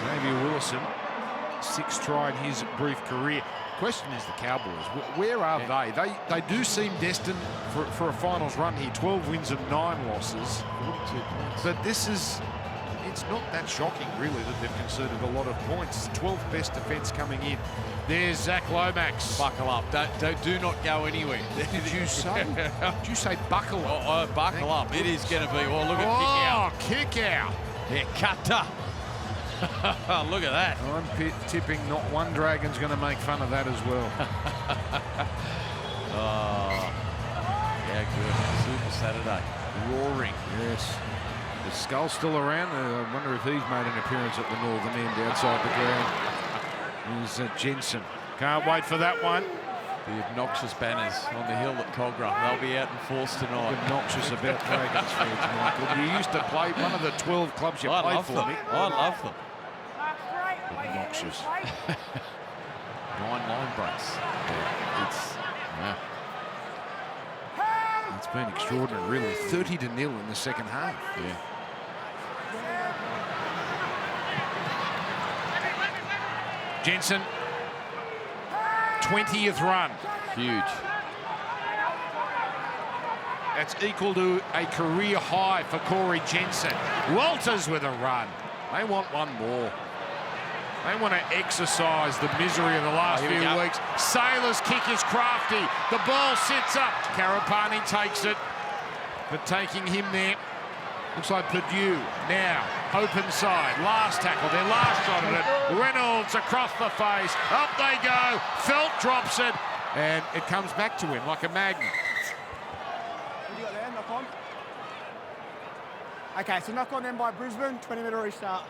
Xavier Willison, 6th try in his brief career. Question is the Cowboys. Where are they? They do seem destined for a finals run here. 12 wins and 9 losses. 42 points. But this is, it's not that shocking, really, that they've conceded a lot of points. 12th best defence coming in. There's Zach Lomax. Buckle up. Do not go anywhere. Did you say? Did you say buckle up? Oh, buckle up. It is going to be. Oh, look at kick out. Yeah, cutter. Look at that. I'm tipping not one Dragon's going to make fun of that as well. Oh, yeah, good. Super Saturday. Roaring. Yes. Is Skull still around? I wonder if he's made an appearance at the northern end outside the ground. He's Jensen. Can't wait for that one. The obnoxious banners on the hill at Cogra. They'll be out in force tonight. Obnoxious about Dragons fans, Michael. You used to play one of the 12 clubs you played for, Mick. I love them. Obnoxious. 9 line breaks. It's been extraordinary, really. 30-0 in the second half. Yeah. Jensen, 20th run. Huge. That's equal to a career high for Corey Jensen. Walters with a run. They want one more. They want to exercise the misery of the last few weeks. Sailor's kick is crafty. The ball sits up. Karapani takes it. But taking him there, looks like Purdue now, open side, last tackle, their last shot at it. Reynolds across the face, up they go, Felt drops it, and it comes back to him like a magnet. What do you got there, knock on? Okay, so knock on then by Brisbane, 20-minute restart.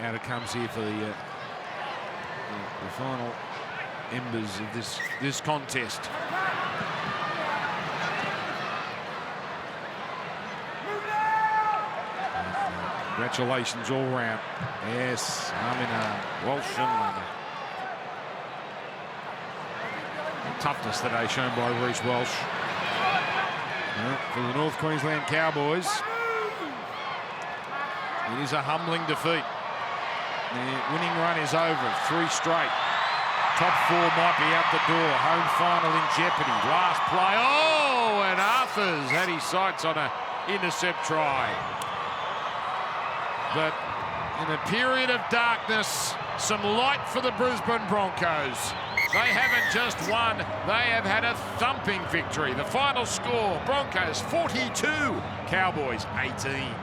Out it comes here for the final embers of this contest. Congratulations all round. Yes, Walsh and toughness today shown by Reece Walsh. For the North Queensland Cowboys, it is a humbling defeat. The winning run is over, 3 straight. Top four might be out the door. Home final in jeopardy. Last play. Oh, and Arthur's had his sights on an intercept try. But in a period of darkness, some light for the Brisbane Broncos. They haven't just won, they have had a thumping victory. The final score, Broncos 42, Cowboys 18.